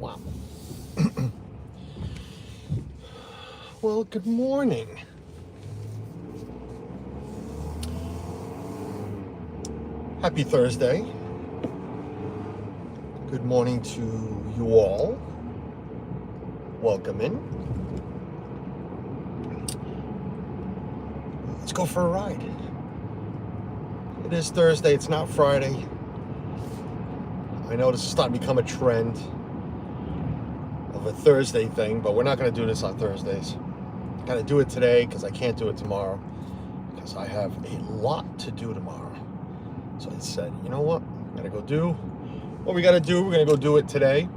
Wow. Well, good morning. Happy Thursday. Good morning to you all. Welcome in. Let's go for a ride. It is Thursday, it's not Friday. I know this is starting to become a trend of a Thursday thing, but we're not going to do this on Thursdays. I got to do it today because I can't do it tomorrow because I have a lot to do tomorrow. So I said, you know what? I got to go do what we got to do. We're going to go do it today.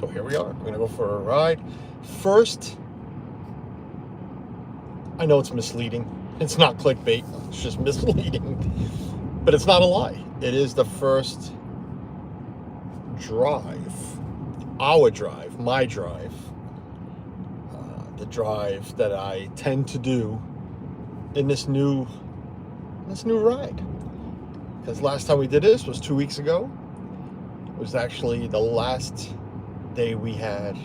So here we are. We're going to go for a ride. First, I know it's misleading. It's not clickbait. It's just misleading. But it's not a lie. It is the first drive. Our drive. My drive. The drive that I tend to do in this new ride. Because last time we did this was 2 weeks ago. It was actually the last day we had.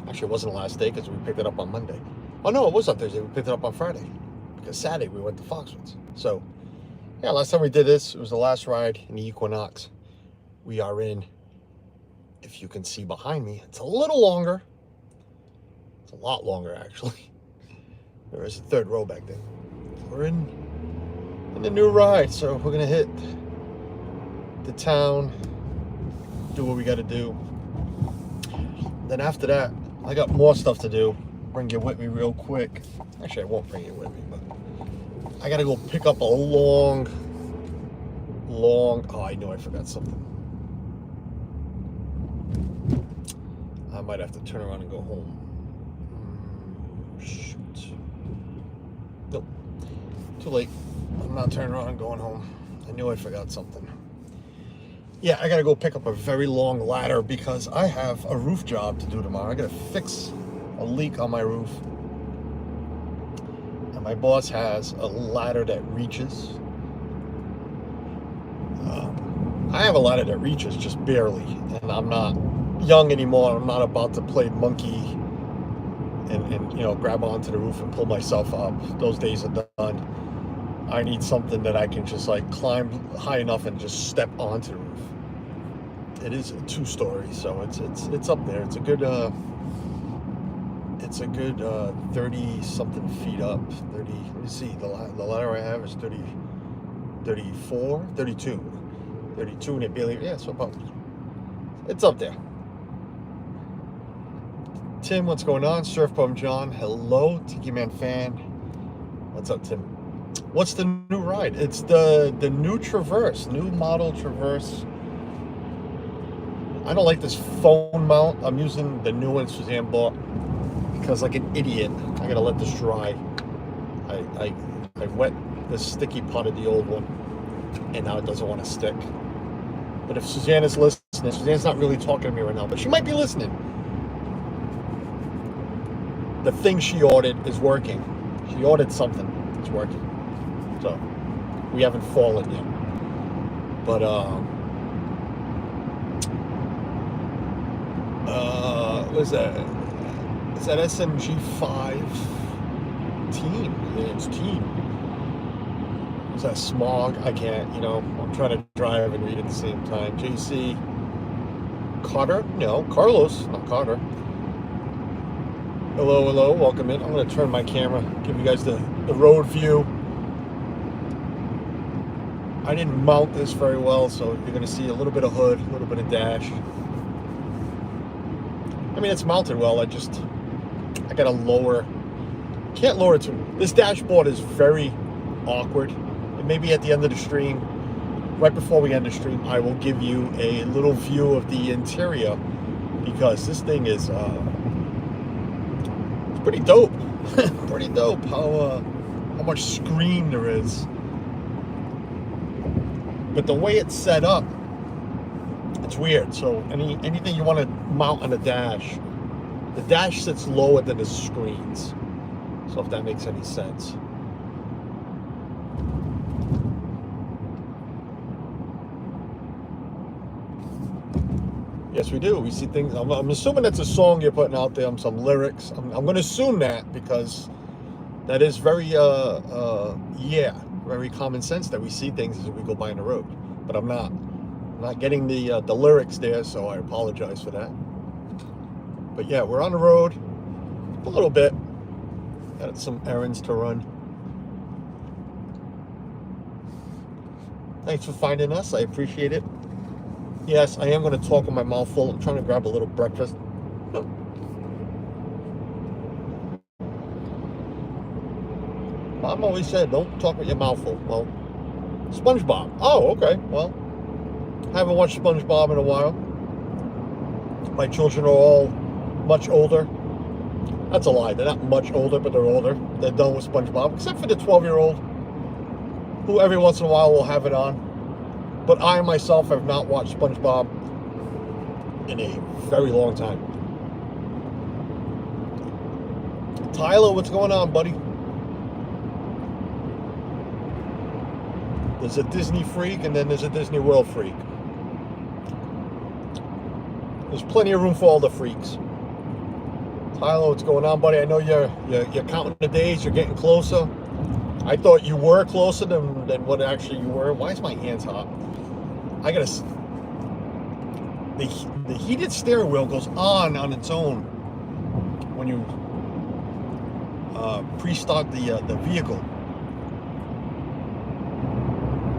Actually, it wasn't the last day because we picked it up on Monday. Oh no, it was on Thursday. We picked it up on Friday because Saturday we went to Foxwoods. So yeah, last time we did this, it was the last ride in the Equinox. We are in. If you can see behind me, it's a little longer. It's a lot longer, actually. There is a third row back there. We're in the new ride, so we're gonna hit the town, do what we got to do. Then after that, I got more stuff to do. Bring you with me real quick. Actually, I won't bring you with me, but I gotta go pick up a long. Oh, I know I forgot something. I might have to turn around and go home. Shoot. Nope. Too late. I'm not turning around and going home. I knew I forgot something. Yeah, I gotta go pick up a very long ladder because I have a roof job to do tomorrow. I gotta fix a leak on my roof. And my boss has a ladder that reaches. I have a ladder that reaches just barely, and I'm not young anymore. I'm not about to play monkey and grab onto the roof and pull myself up. Those days are done. I need something that I can just like climb high enough and just step onto the roof. It is a 2-story, so it's up there. It's a good 30 something feet up. 30. Let me see. The ladder I have is 30, 34, 32. 32 and it barely, yeah, so about, it's up there. Tim, what's going on? Surf Bum John, hello. Tiki Man fan, what's up, Tim? What's the new ride? It's the new Traverse, new model Traverse. I don't like this phone mount. I'm using the new one Suzanne bought because, like an idiot, I gotta let this dry. I wet the sticky part of the old one, and now it doesn't want to stick. But if Suzanne is listening, Suzanne's not really talking to me right now, but she might be listening. The thing she ordered is working. She ordered something. It's working. So we haven't fallen yet. But what is that? Is that SMG5 Team? Yeah, it's Team. Is that Smog? I can't, I'm trying to drive and read at the same time. JC Carter? No, Carlos, not Carter. Hello, welcome in. I'm going to turn my camera, give you guys the road view. I didn't mount this very well, so you're going to see a little bit of hood, a little bit of dash. I mean, it's mounted well. I got to lower. Can't lower it too. This dashboard is very awkward. And maybe at the end of the stream, right before we end the stream, I will give you a little view of the interior because this thing is it's pretty dope. Pretty dope how much screen there is. But the way it's set up, it's weird. So anything you want to mount on the dash sits lower than the screens. So if that makes any sense. Yes, we do. We see things. I'm assuming that's a song you're putting out there, some lyrics. I'm going to assume that because that is very, very common sense that we see things as we go by on the road. But I'm not getting the lyrics there, so I apologize for that. But yeah, we're on the road a little bit. Got some errands to run. Thanks for finding us. I appreciate it. Yes, I am going to talk with my mouth full. I'm trying to grab a little breakfast. Mom always said, don't talk with your mouth full. Well, SpongeBob. Oh, okay. Well, I haven't watched SpongeBob in a while. My children are all much older. That's a lie. They're not much older, but they're older. They're done with SpongeBob, except for the 12-year-old, who every once in a while will have it on. But I myself have not watched SpongeBob in a very long time. Tyler, what's going on, buddy? There's a Disney freak and then there's a Disney World freak. There's plenty of room for all the freaks. Tyler, what's going on, buddy? I know you're counting the days. You're getting closer. I thought you were closer than what actually you were. Why is my hands hot? I gotta. The heated steering wheel goes on its own when you pre-start the vehicle,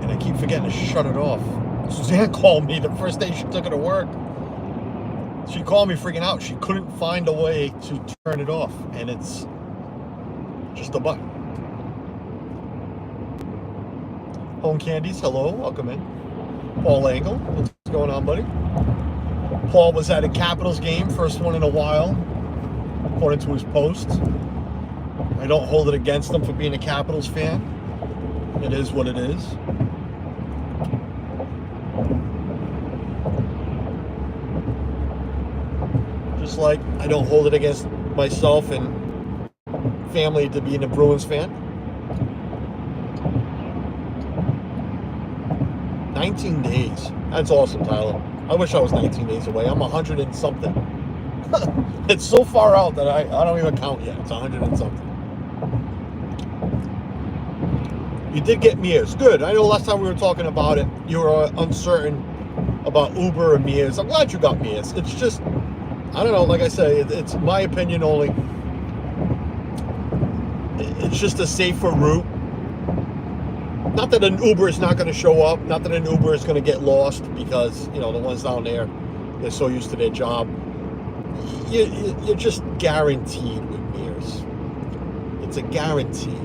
and I keep forgetting to shut it off. Suzanne called me the first day she took it to work. She called me freaking out. She couldn't find a way to turn it off, and it's just a button. Home Candies, hello, welcome in. Paul Angle, what's going on, buddy? Paul was at a Capitals game, first one in a while, according to his posts. I don't hold it against him for being a Capitals fan. It is what it is. Just like I don't hold it against myself and family to being a Bruins fan. 19 days. That's awesome, Tyler. I wish I was 19 days away. I'm 100 and something. It's so far out that I don't even count yet. It's 100 and something. You did get Mears. Good. I know last time we were talking about it, you were uncertain about Uber and Mears. I'm glad you got Mears. It's just, I don't know, like I say, it's my opinion only. It's just a safer route. Not that an Uber is not going to show up. Not that an Uber is going to get lost because, you know, the ones down there, they're so used to their job. You're just guaranteed with Mears. It's a guarantee.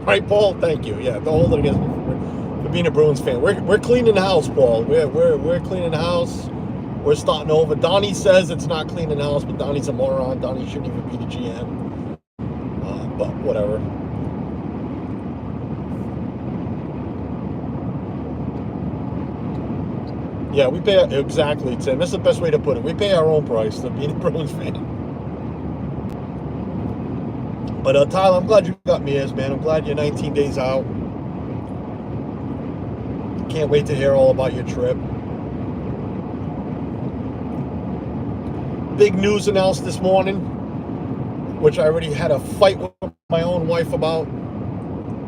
Right, Paul? Thank you. Yeah, don't hold it against me for being a Bruins fan. We're cleaning the house, Paul. We're cleaning the house. We're starting over. Donnie says it's not cleaning the house, but Donnie's a moron. Donnie shouldn't even be the GM. But whatever. Yeah, we pay, exactly, Tim. That's the best way to put it. We pay our own price to be a Bruins fan. But Tyler, I'm glad you got Mears, man. I'm glad you're 19 days out. Can't wait to hear all about your trip. Big news announced this morning, which I already had a fight with my own wife about,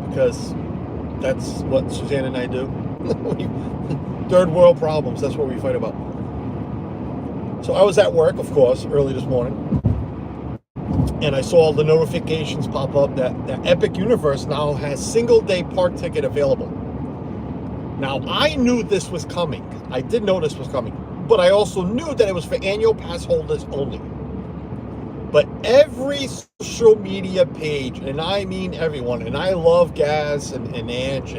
because that's what Suzanne and I do. Third world problems, that's what we fight about. So I was at work, of course, early this morning, and I saw the notifications pop up that the Epic Universe now has single-day park ticket available. Now, I knew this was coming. I did know this was coming, but I also knew that it was for annual pass holders only. But every social media page, and I mean everyone, and I love Gaz and Ange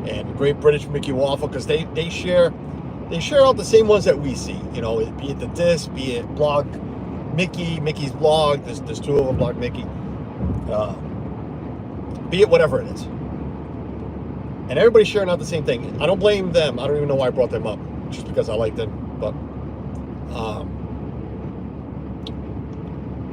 and Great British Mickey Waffle, because they share out the same ones that we see. You know, be it the disc, be it blog Mickey's blog. There's two of them, blog Mickey. Be it whatever it is, and everybody's sharing out the same thing. I don't blame them. I don't even know why I brought them up, just because I like them. But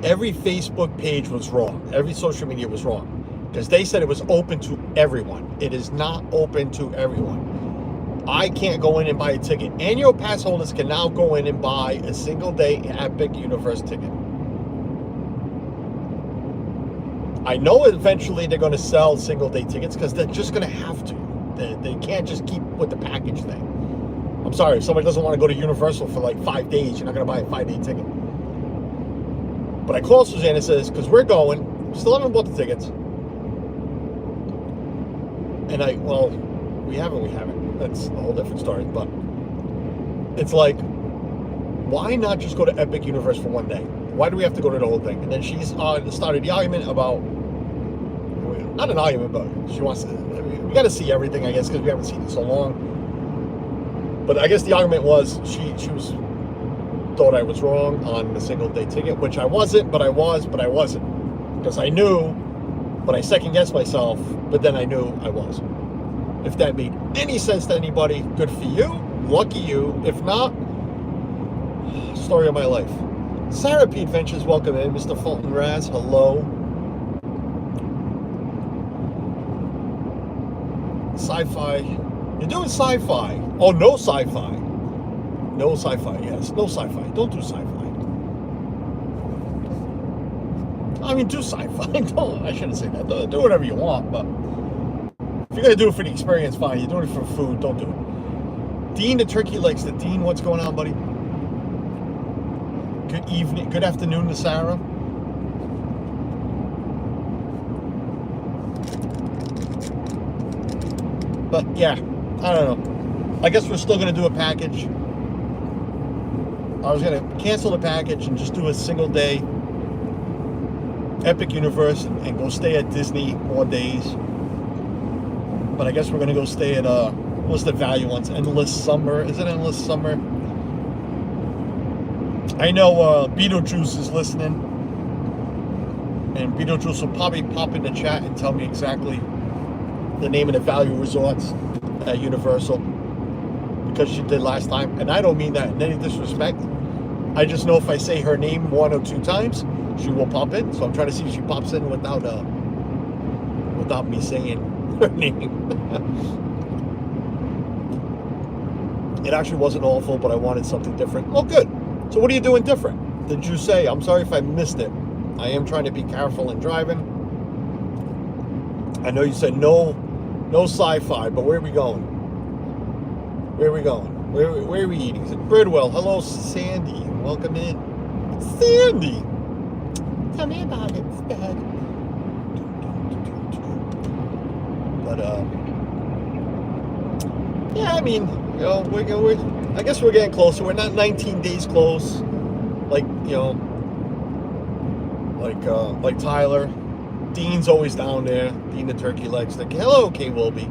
every Facebook page was wrong. Every social media was wrong. Because they said it was open to everyone. It is not open to everyone. I can't go in and buy a ticket. Annual pass holders can now go in and buy a single day Epic Universe ticket. I know eventually they're going to sell single day tickets because they're just going to have to. They can't just keep with the package thing. I'm sorry, if somebody doesn't want to go to Universal for like 5 days, you're not going to buy a 5-day ticket. But I called Suzanne and says, because we're going, still haven't bought the tickets. And we haven't. That's a whole different story. But it's like, why not just go to Epic Universe for 1 day? Why do we have to go to the whole thing? And then she's started the argument about, not an argument, but she wants to, we got to see everything, I guess, because we haven't seen it so long. But I guess the argument was she thought I was wrong on the single day ticket, which I wasn't, but I wasn't. Because I knew, but I second guessed myself, but then I knew I was. If that made any sense to anybody, good for you, lucky you. If not, story of my life. Sarah P. Adventures, welcome in. Mr. Fulton Raz, hello. Sci-fi. You're doing sci-fi. Oh, no sci-fi. No sci-fi, yes. No sci-fi. Don't do sci-fi. I mean, do sci-fi. Don't, I shouldn't say that. Do whatever you want, but if you're going to do it for the experience, fine. You're doing it for food, don't do it. Dean, the turkey legs. The Dean, what's going on, buddy? Good evening. Good afternoon to Sarah. But yeah, I don't know. I guess we're still going to do a package. I was going to cancel the package and just do a single day Epic Universe and go stay at Disney more days. But I guess we're going to go stay at, what's the value ones? Endless Summer. Is it Endless Summer? I know Beetlejuice is listening. And Beetlejuice will probably pop in the chat and tell me exactly the name of the value resorts at Universal, because she did last time, and I don't mean that in any disrespect. I just know if I say her name 1 or 2 times, she will pop in. So I'm trying to see if she pops in without me saying her name. It actually wasn't awful, but I wanted something different. Oh, good. So what are you doing different? Did you say? I'm sorry if I missed it. I am trying to be careful in driving. I know you said no sci-fi, but where are we going? Where are we going? Where are we eating? Is it Birdwell? Hello, Sandy. Welcome in. Sandy! Tell me about it, Dad. But, yeah, I mean, you know, I guess we're getting closer. We're not 19 days close, like, you know, like Tyler. Dean's always down there. Dean the turkey legs. Like, hello, K. Wilby.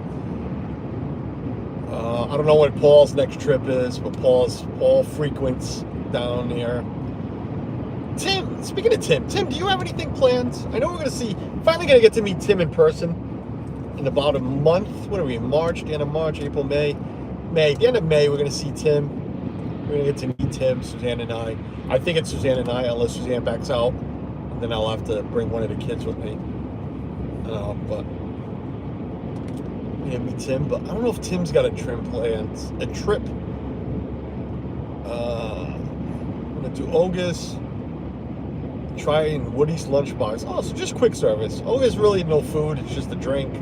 I don't know what Paul's next trip is, but Paul frequents down there. Tim, speaking of Tim, do you have anything planned? I know we're finally going to get to meet Tim in person in about a month. What are we, in March? The end of March, April, May. At the end of May, we're going to see Tim. We're going to get to meet Tim, Suzanne and I. I think it's Suzanne and I, unless Suzanne backs out. And then I'll have to bring one of the kids with me. But yeah, meet Tim. But I don't know if Tim's got a trip planned. I'm gonna do Oga's. Trying Woody's lunchbox. Oh, so just quick service. Oga's really no food. It's just a drink.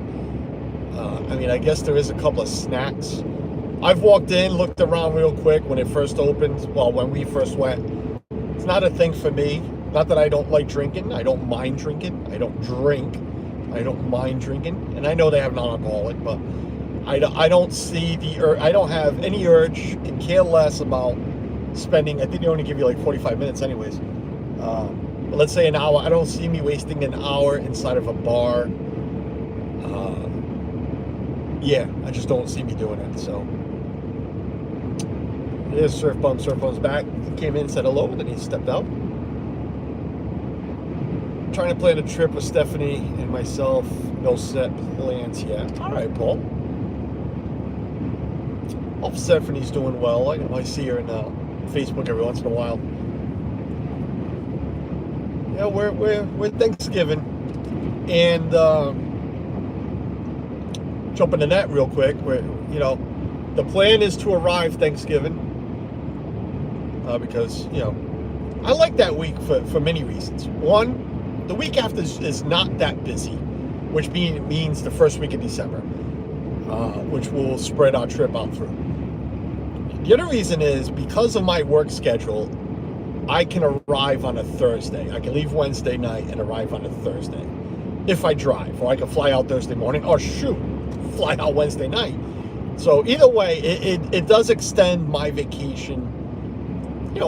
I mean, I guess there is a couple of snacks. I've walked in, looked around real quick when it first opened. Well, when we first went. It's not a thing for me. Not that I don't like drinking. I don't mind drinking. I don't drink. I don't mind drinking. And I know they have non-alcoholic, but I don't see I don't have any urge, can care less about spending. I think they only give you like 45 minutes anyways. But let's say an hour. I don't see me wasting an hour inside of a bar. Yeah, I just don't see me doing it. So there's Surf Bum. Surf Bum's back. He came in, said hello, and then he stepped out. Trying to plan a trip with Stephanie and myself. No set plans yet. All right, Paul. Hope Stephanie's doing well. I see her in Facebook every once in a while. Yeah, we're Thanksgiving, and jump into that real quick. Where The plan is to arrive Thanksgiving because, I like that week for many reasons. One, the week after is not that busy, which means the first week of December, which will spread our trip out through. The other reason is because of my work schedule, I can arrive on a Thursday. I can leave Wednesday night and arrive on a Thursday if I drive, or I can fly out Thursday morning, or fly out Wednesday night. So either way, it does extend my vacation.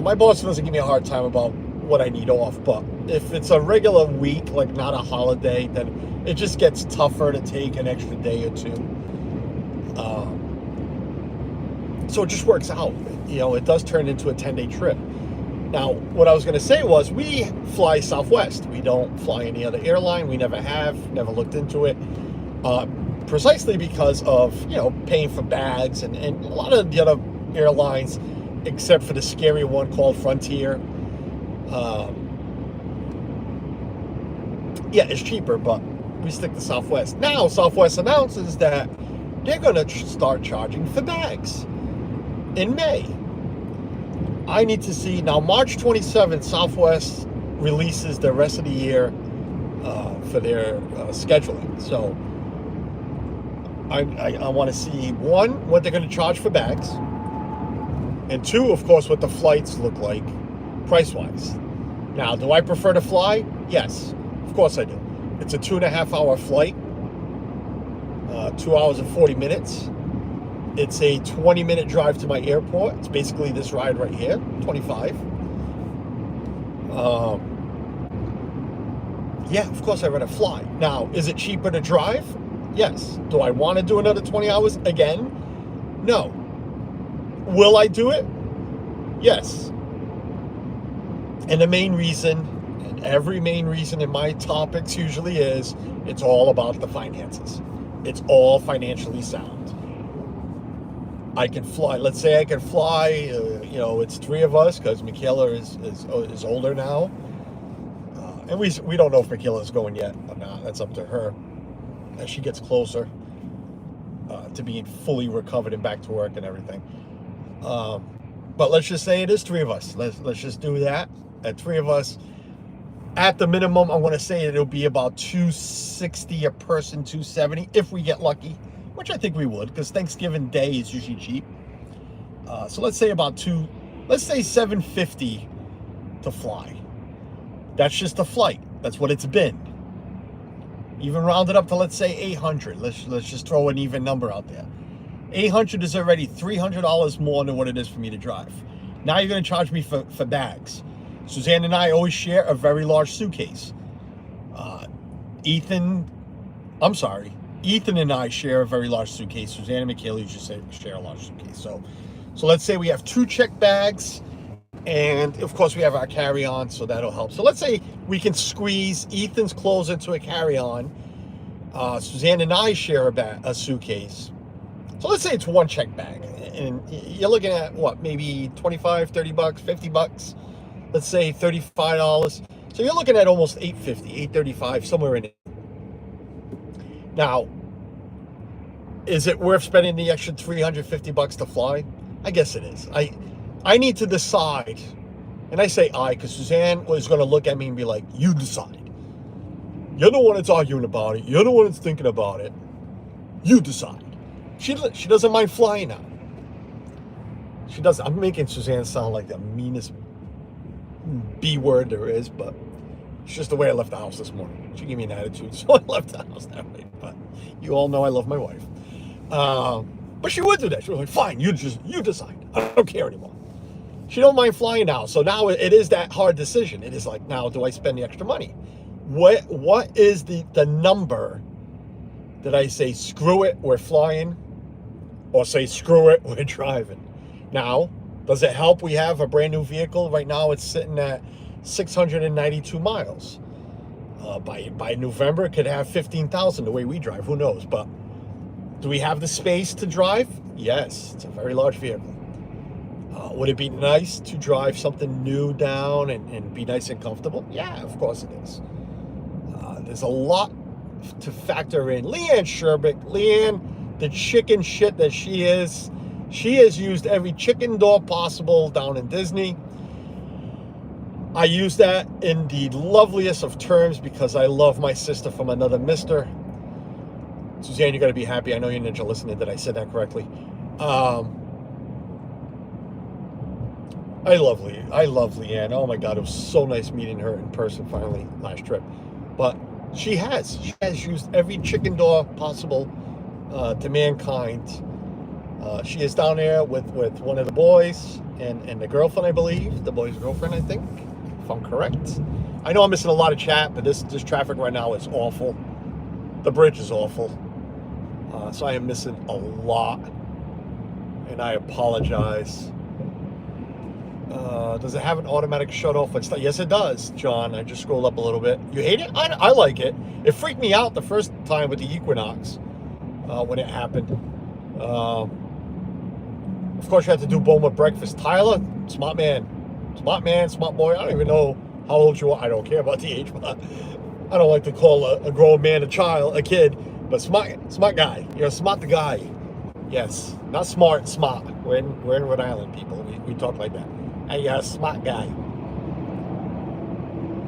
My boss doesn't give me a hard time about what I need off, but if it's a regular week, like not a holiday, then it just gets tougher to take an extra day or two. So it just works out. It does turn into a 10-day trip. Now, what I was going to say was we fly Southwest. We don't fly any other airline. We never have, never looked into it. Precisely because of, paying for bags and a lot of the other airlines, except for the scary one called Frontier. It's cheaper, but we stick to Southwest. Now, Southwest announces that they're going to start charging for bags in May. I need to see. Now, March 27th, Southwest releases the rest of the year for their scheduling. So I want to see, one, what they're going to charge for bags, and two, of course, what the flights look like price-wise. Now, do I prefer to fly? Yes, of course I do. It's a 2.5-hour flight, 2 hours and 40 minutes. It's a 20-minute drive to my airport. It's basically this ride right here, 25. Of course I'd rather fly. Now, is it cheaper to drive? Yes. Do I want to do another 20 hours again? No. Will I do it? Yes. And the main reason, and every main reason in my topics usually is, it's all about the finances. It's all financially sound. I can fly. Let's say I can fly. It's three of us because Michaela is older now, and we don't know if Michaela is going yet or not. That's up to her as she gets closer to being fully recovered and back to work and everything. But let's just say it is three of us. Let's just do that. At three of us, at the minimum, I'm going to say it'll be about $260 a person, $270 if we get lucky. Which I think we would, because Thanksgiving Day is usually cheap. So let's say $750 to fly. That's just a flight. That's what it's been. Even round it up to, let's say, 800. Let's just throw an even number out there. 800 is already $300 more than what it is for me to drive. Now you're going to charge me for bags. Suzanne and I always share a very large suitcase. Ethan and I share a very large suitcase. Suzanne and Michaela usually share a large suitcase. So let's say we have 2 check bags, and of course we have our carry-on, so that'll help. So let's say we can squeeze Ethan's clothes into a carry-on. Suzanne and I share a suitcase. So let's say it's 1 check bag, and you're looking at what, maybe $25, $30, $50. Let's say $35. So you're looking at almost $850, $835, somewhere in it. Now, is it worth spending the extra $350 to fly? I guess it is. I need to decide, and I say I, because Suzanne was going to look at me and be like, you decide. You're the one that's arguing about it. You're the one that's thinking about it. You decide. She doesn't mind flying now. She doesn't. I'm making Suzanne sound like the meanest B word there is, but it's just the way I left the house this morning. She gave me an attitude, so I left the house that way. But you all know I love my wife. But she would do that. She was like, fine, you decide. I don't care anymore. She don't mind flying now. So now it is that hard decision. It is like, now do I spend the extra money? What is the number that I say, screw it, we're flying, or say, screw it, we're driving? Now, does it help we have a brand new vehicle? Right now it's sitting at 692 miles. By November, it could have 15,000 the way we drive. Who knows? But do we have the space to drive? Yes, it's a very large vehicle. Would it be nice to drive something new down and be nice and comfortable? Yeah, of course it is. There's a lot to factor in. Leanne Sherbik, the chicken shit that she is, She has used every chicken door possible down in Disney. I use that in the loveliest of terms because I love my sister from another mister. Suzanne, you got to be happy. I know you're ninja listening that I said that correctly. I love Leanne. Oh my God, it was so nice meeting her in person finally last trip. But she has used every chicken door possible to mankind. She is down there with one of the boys and the girlfriend, I believe. The boy's girlfriend, I think, if I'm correct. I know I'm missing a lot of chat, but this traffic right now is awful. The bridge is awful. So I am missing a lot. And I apologize. Does it have an automatic shut off? Yes, it does, John. I just scrolled up a little bit. You hate it? I like it. It freaked me out the first time with the Equinox when it happened. Of course, you have to do Boma breakfast. Tyler, smart man, smart boy. I don't even know how old you are. I don't care about the age, but I don't like to call a grown man a kid. But smart guy. You're a smart guy. Yes, not smart. We're in Rhode Island, people. We talk like that. Hey, you're a smart guy.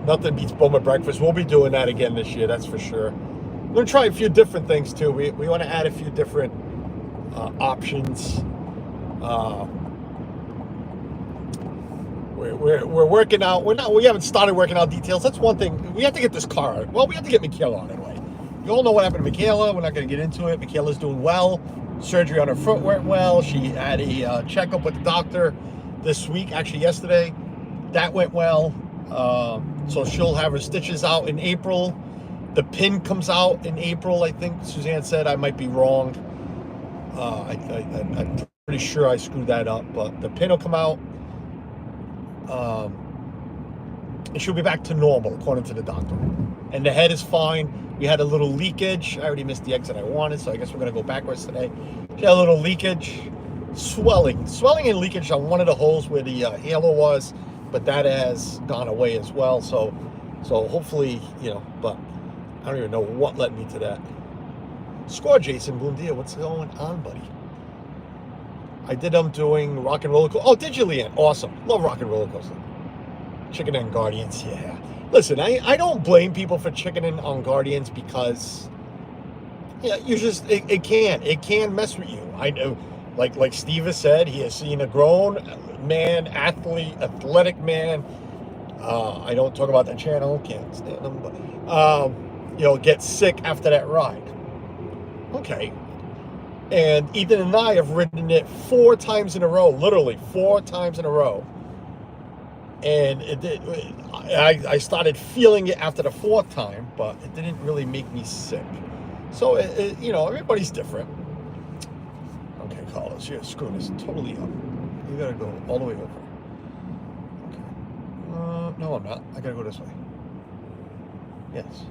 Nothing beats Boma breakfast. We'll be doing that again this year, that's for sure. We're gonna try a few different things too. We want to add a few different options. We're working out. We haven't started working out details. That's one thing. We have to get this car out. Well, we have to get Michaela on anyway. You all know what happened to Michaela. We're not going to get into it. Michaela's doing well. Surgery on her foot went well. She had a checkup with the doctor this week, actually yesterday. That went well. So she'll have her stitches out in April. The pin comes out in April, I think Suzanne said. I might be wrong. I'm pretty sure I screwed that up, but the pin will come out. And she'll be back to normal, according to the doctor. And the head is fine. We had a little leakage. I already missed the exit I wanted, so I guess we're going to go backwards today. She had a little leakage. Swelling and leakage on one of the holes where the halo was, but that has gone away as well. So hopefully, but I don't even know what led me to that. Score, Jason Bundia. What's going on, buddy? I did doing Rock and Roller Coaster. Oh, did you, Leanne? Awesome. Love Rock and Roller Coaster. Chicken and Guardians, yeah. Listen, I don't blame people for chickening on Guardians because it can mess with you. I know, like Steve has said, he has seen a grown man, athletic man. I don't talk about that channel, can't stand them, but get sick after that ride. Okay. And Ethan and I have ridden it 4 times in a row, literally 4 times in a row. And I started feeling it after the 4th time, but it didn't really make me sick. So, everybody's different. Okay, Carlos, you're screwing this totally up. You gotta go all the way over. Okay. No, I'm not. I gotta go this way. Yes.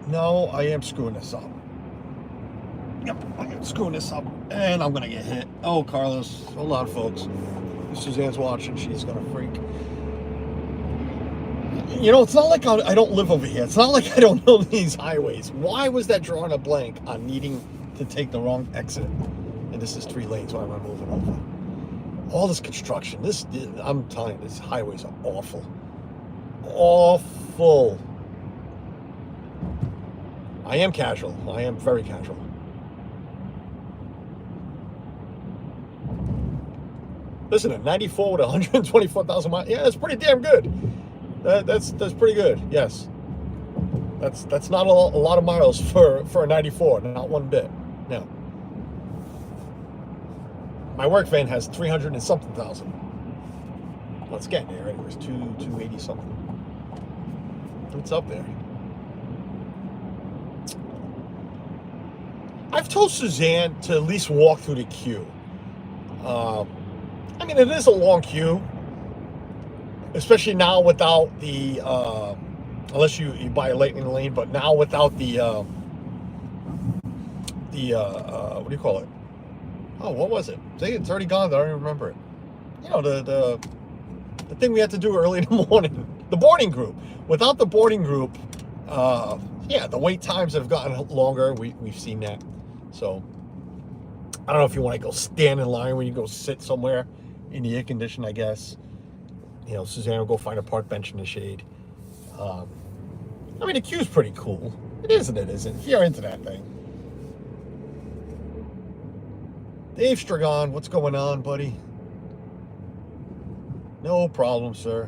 No, I am screwing this up. Yep, I am screwing this up, and I'm gonna get hit. Oh, Carlos, hold on, folks. Suzanne's watching. She's gonna freak. It's not like I don't live over here. It's not like I don't know these highways. Why was that drawing a blank on needing to take the wrong exit? And this is 3 lanes. Why am I moving over? All this construction. I'm telling you, these highways are awful. Awful. I am casual. I am very casual. Listen, at 94 with 124,000 miles. Yeah, that's pretty damn good. That's pretty good. Yes. That's not a lot of miles for a 94. Not one bit. No. My work van has 300 and something thousand. Well, it's getting there. Anyways, 280 something. It's up there. I've told Suzanne to at least walk through the queue. It is a long queue, especially now without the, unless you buy a lightning lane, but now without the what do you call it? Oh, what was it? See, it's already gone. I don't even remember it. The thing we had to do early in the morning, the boarding group. Without the boarding group, the wait times have gotten longer. We've seen that. So I don't know if you want to go stand in line when you go sit somewhere in the air condition, I guess. You know, Suzanne will go find a park bench in the shade. I mean, the queue's pretty cool. It is and it isn't. If you're into that thing. Dave Stragon, what's going on, buddy? No problem, sir.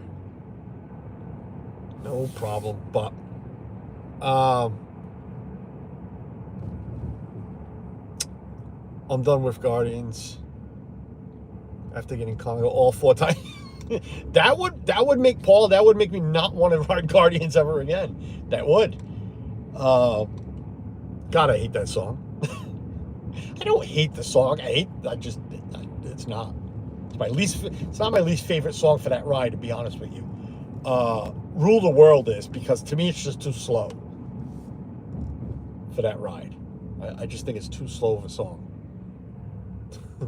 No problem. But I'm done with Guardians after getting Congo all 4 times. that would make Paul. That would make me not want to ride Guardians ever again. That would. God, I hate that song. I don't hate the song. It's not. It's not my least favorite song for that ride, to be honest with you. Rule the World is, because to me it's just too slow for that ride. I just think it's too slow of a song.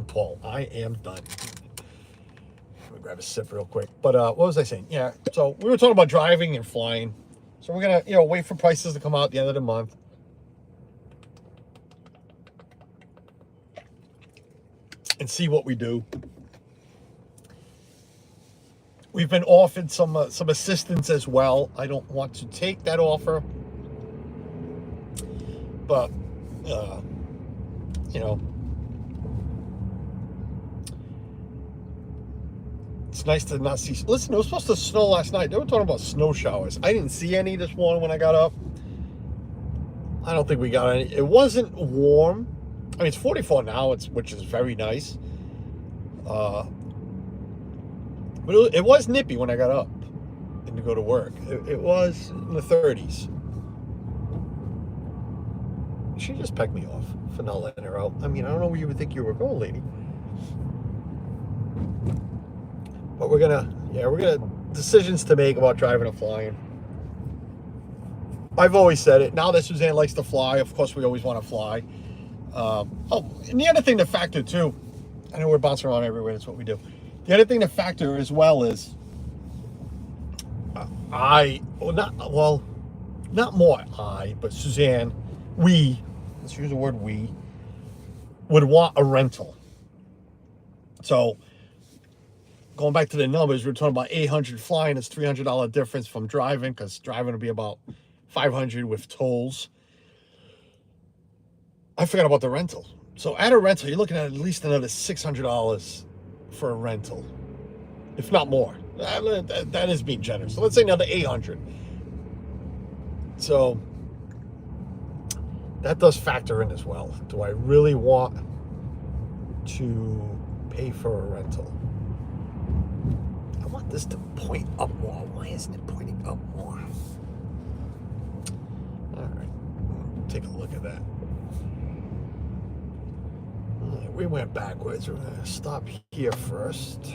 Paul, I am done. Let me grab a sip real quick. But what was I saying? Yeah, so we were talking about driving and flying. So we're gonna, wait for prices to come out at the end of the month. And see what we do. We've been offered some assistance as well. I don't want to take that offer, but it's nice to not see. Listen, it was supposed to snow last night. They were talking about snow showers. I didn't see any this morning when I got up. I don't think we got any. It wasn't warm. I mean, it's 44 now, which is very nice. But it was nippy when I got up and to go to work. It was in the 30s. She just pecked me off for not letting her out. I mean, I don't know where you would think you were going, lady. But we're gonna decisions to make about driving and flying. I've always said it. Now that Suzanne likes to fly, of course we always want to fly. And the other thing to factor too, I know we're bouncing around everywhere, that's what we do. The other thing to factor as well is but Suzanne, let's use the word we, would want a rental. So going back to the numbers, we're talking about 800 flying, it's $300 difference from driving, because driving will be about 500 with tolls. I forgot about the rental. So at a rental, you're looking at least another $600 for a rental, if not more. That is being generous. So let's say another 800. So that does factor in as well. Do I really want to pay for a rental? I want this to point up more. Why isn't it pointing up more? All right, take a look at that. We went backwards. We're going to stop here first.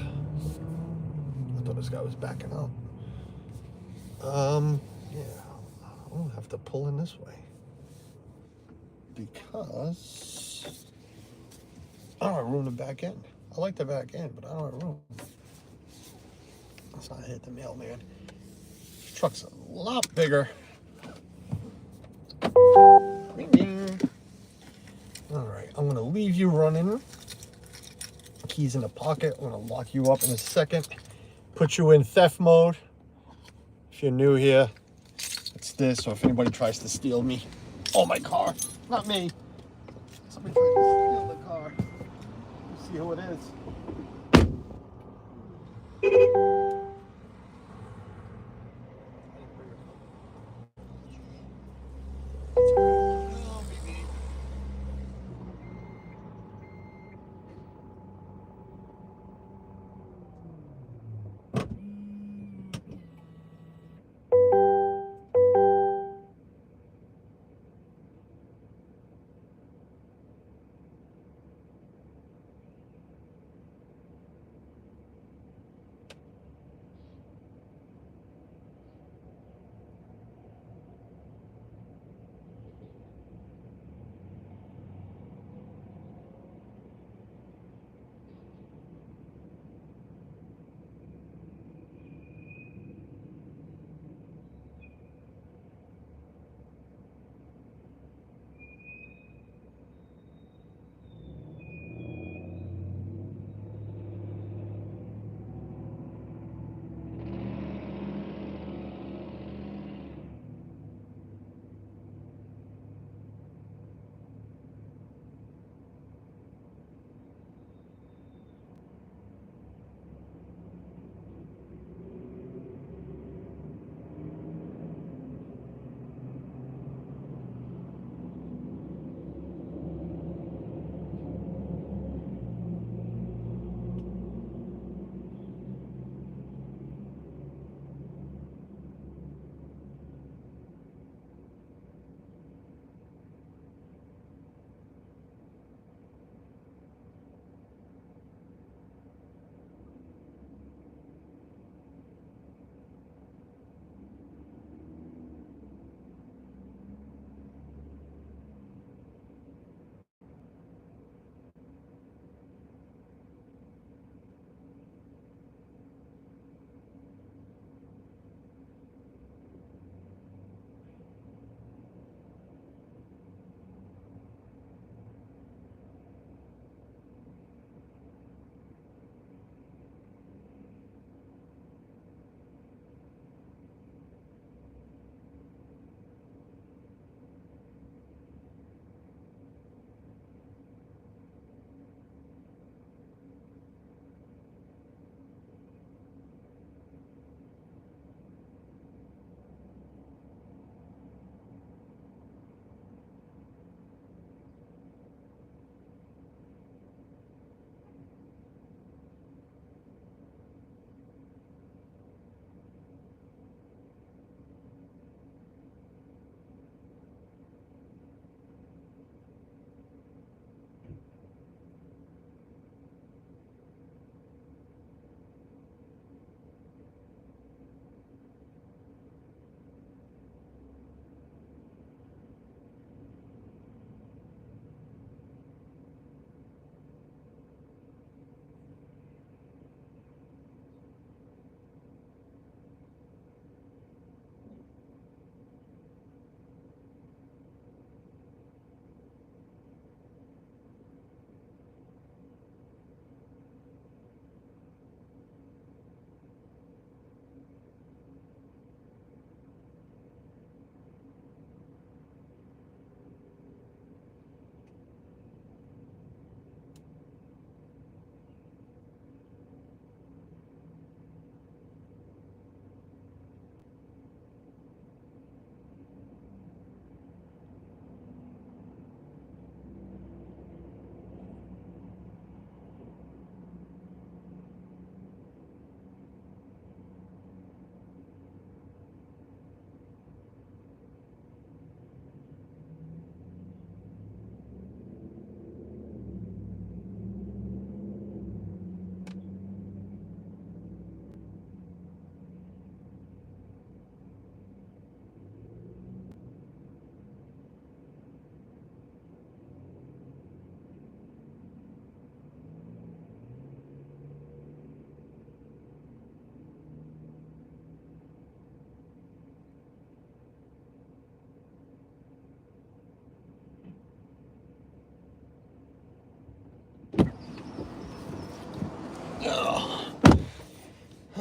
I thought this guy was backing up. Yeah. I'll have to pull in this way. Because I don't have room to back in. I like the back end, but I don't have room. Let's not hit the mailman. This truck's a lot bigger. Ding, ding. All right, I'm gonna leave you running. Keys in the pocket. I'm gonna lock you up in a second. Put you in theft mode. If you're new here, it's this. Or if anybody tries to steal me, my car, not me. Somebody tried to steal the car. Let's see who it is.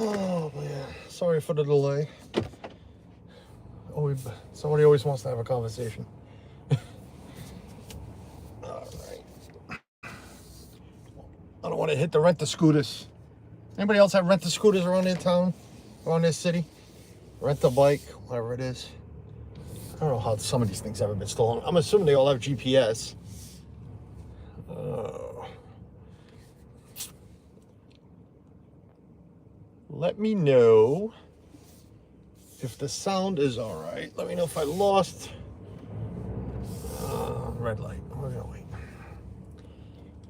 Oh man, sorry for the delay. Somebody always wants to have a conversation. All right. I don't want to hit the rent-a-scooters. Anybody else have rent-a-scooters around their town, around their city? Rent-a-bike, whatever it is. I don't know how some of these things haven't been stolen. I'm assuming they all have GPS. Let me know if the sound is all right. Let me know if I lost. Red light. We're gonna wait.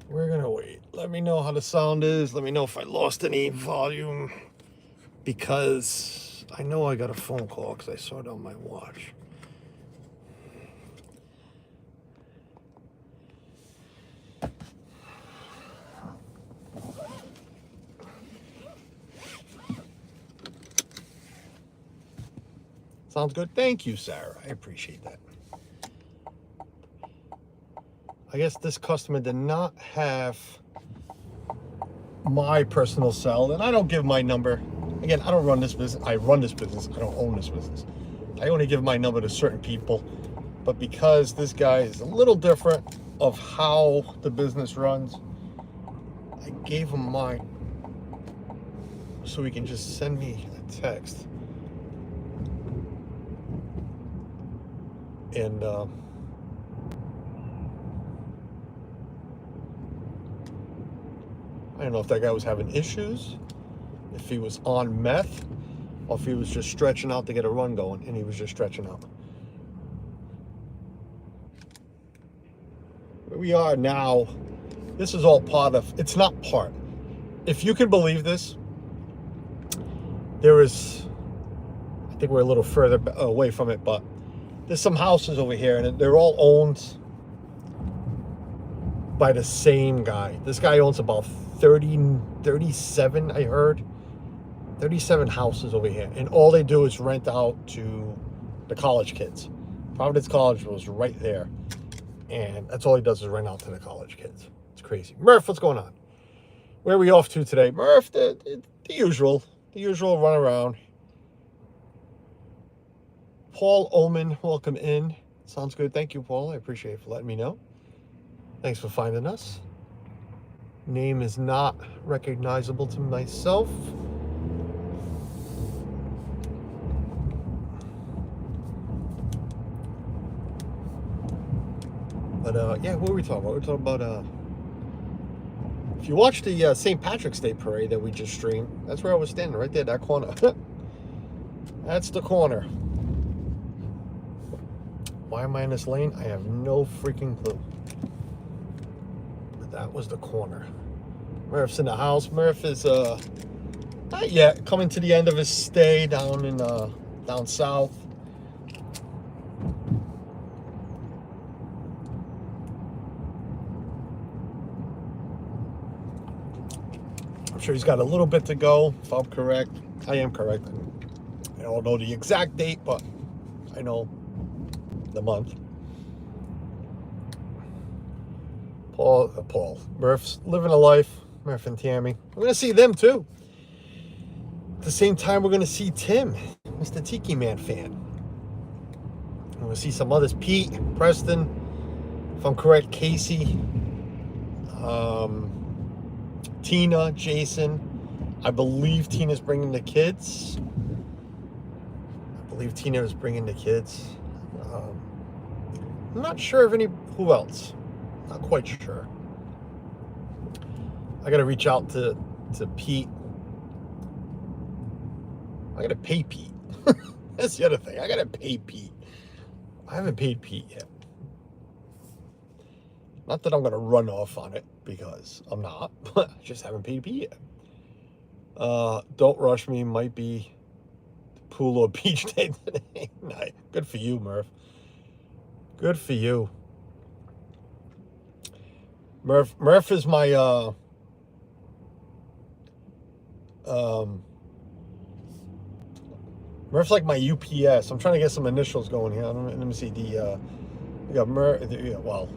We're gonna wait. Let me know how the sound is. Let me know if I lost any volume, because I know I got a phone call because I saw it on my watch. Sounds good. Thank you, Sarah. I appreciate that. I guess this customer did not have my personal cell, and I don't give my number. Again, I don't run this business. I run this business. I don't own this business. I only give my number to certain people. But because this guy is a little different of how the business runs, I gave him mine so he can just send me a text. And I don't know if that guy was having issues, if he was on meth, or if he was just stretching out to get a run going, and he was just stretching out. Where we are now, this is all part of, it's not part. If you can believe this, there is, I think we're a little further away from it, but there's some houses over here, and they're all owned by the same guy. This guy owns about 37, I heard. 37 houses over here. And all they do is rent out to the college kids. Providence College was right there. And that's all he does is rent out to the college kids. It's crazy. Murph, what's going on? Where are we off to today? Murph, the usual. The usual run around. Paul Ullman, welcome in. Sounds good. Thank you, Paul. I appreciate it for letting me know. Thanks for finding us. Name is not recognizable to myself. But yeah, what were we talking about? We're talking about if you watch the St. Patrick's Day parade that we just streamed, that's where I was standing, right there, that corner. That's the corner. Why am I in this lane? I have no freaking clue. But that was the corner. Murph's in the house. Murph is not yet coming to the end of his stay down in down south. I'm sure he's got a little bit to go, if I'm correct. I am correct. I don't know the exact date, but I know the month. Paul. Murph's living a life. Murph and Tammy. We're going to see them too. At the same time, we're going to see Tim, Mr. Tiki Man fan. We're going to see some others. Pete, Preston, if I'm correct, Casey, Tina, Jason. I believe Tina's bringing the kids. I'm not sure of who else. Not quite sure. I gotta reach out to Pete. I gotta pay Pete. That's the other thing. I gotta pay Pete. I haven't paid Pete yet. Not that I'm gonna run off on it, because I'm not, but I just haven't paid Pete yet. Don't rush me. Might be pool or beach day today. Nice. Good for you, Murph. Good for you. Murph is my Murph's like my UPS. I'm trying to get some initials going here. Let me see. We got Murph. Well,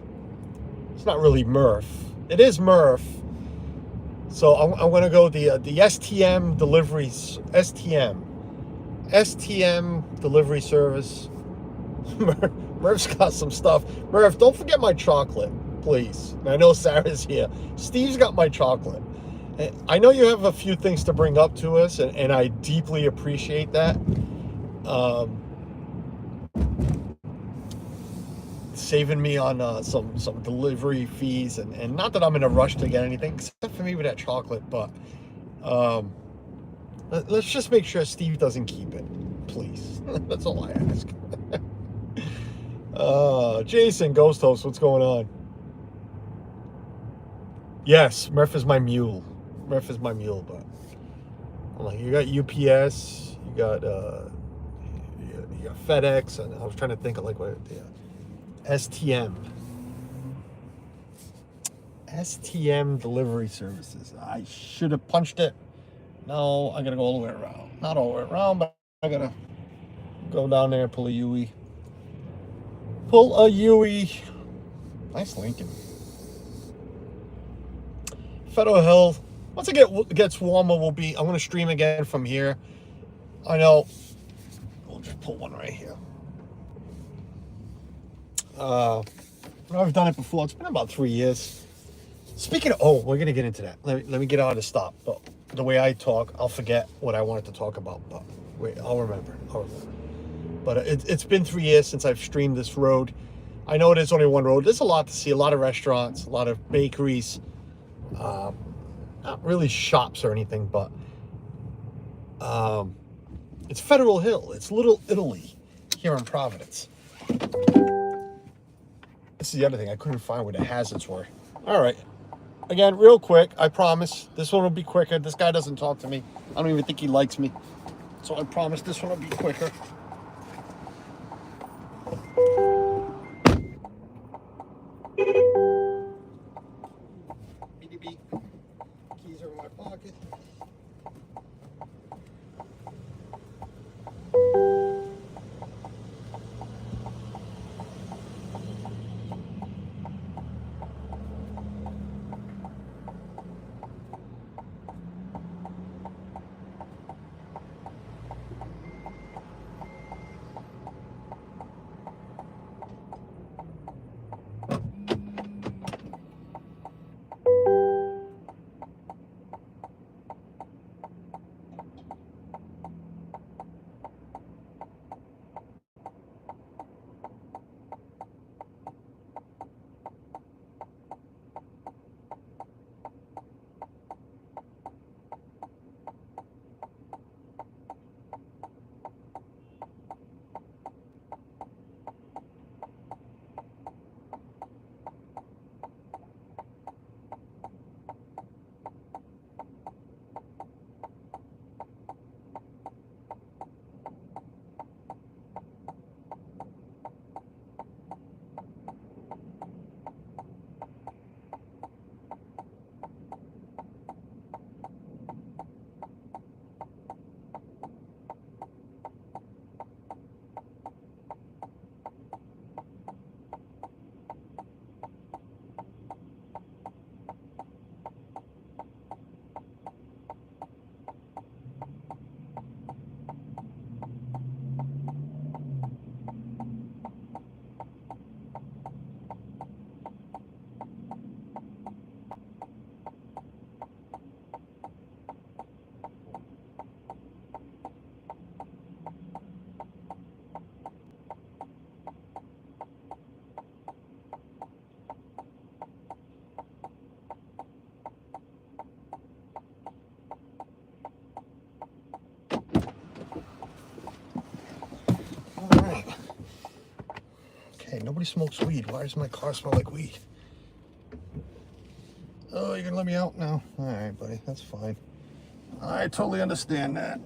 it's not really Murph. It is Murph. So I'm gonna go the STM deliveries, STM delivery service. Murph's got some stuff. Murph, don't forget my chocolate, please. I know Sarah's here. Steve's got my chocolate. I know you have a few things to bring up to us, and I deeply appreciate that. Saving me on some delivery fees, and not that I'm in a rush to get anything, except for maybe that chocolate, but let's just make sure Steve doesn't keep it, please. That's all I ask. Jason, Ghost Host, what's going on? Yes, Murph is my mule. Murph is my mule, but I'm like, you got UPS, you got FedEx, and I was trying to think of like what, STM delivery services. I should have punched it. No, I gotta go all the way around. Not all the way around, but I gotta go down there, pull a Yui. Nice Lincoln. Federal Hill. Once it gets warmer, I'm gonna stream again from here. I know. We'll just pull one right here. I've done it before. It's been about 3 years. Speaking of, we're gonna get into that. Let me get on to stop. But the way I talk, I'll forget what I wanted to talk about. But wait, I'll remember. But it's been 3 years since I've streamed this road. I know it is only one road. There's a lot to see. A lot of restaurants, a lot of bakeries. Not really shops or anything, but it's Federal Hill. It's Little Italy here in Providence. This is the other thing. I couldn't find where the hazards were. All right. Again, real quick, I promise. This one will be quicker. This guy doesn't talk to me. I don't even think he likes me. So I promise this one will be quicker. Keys are in my pocket. Nobody smokes weed. Why does my car smell like weed? Oh, you're gonna let me out now? All right, buddy, that's fine. I totally understand that.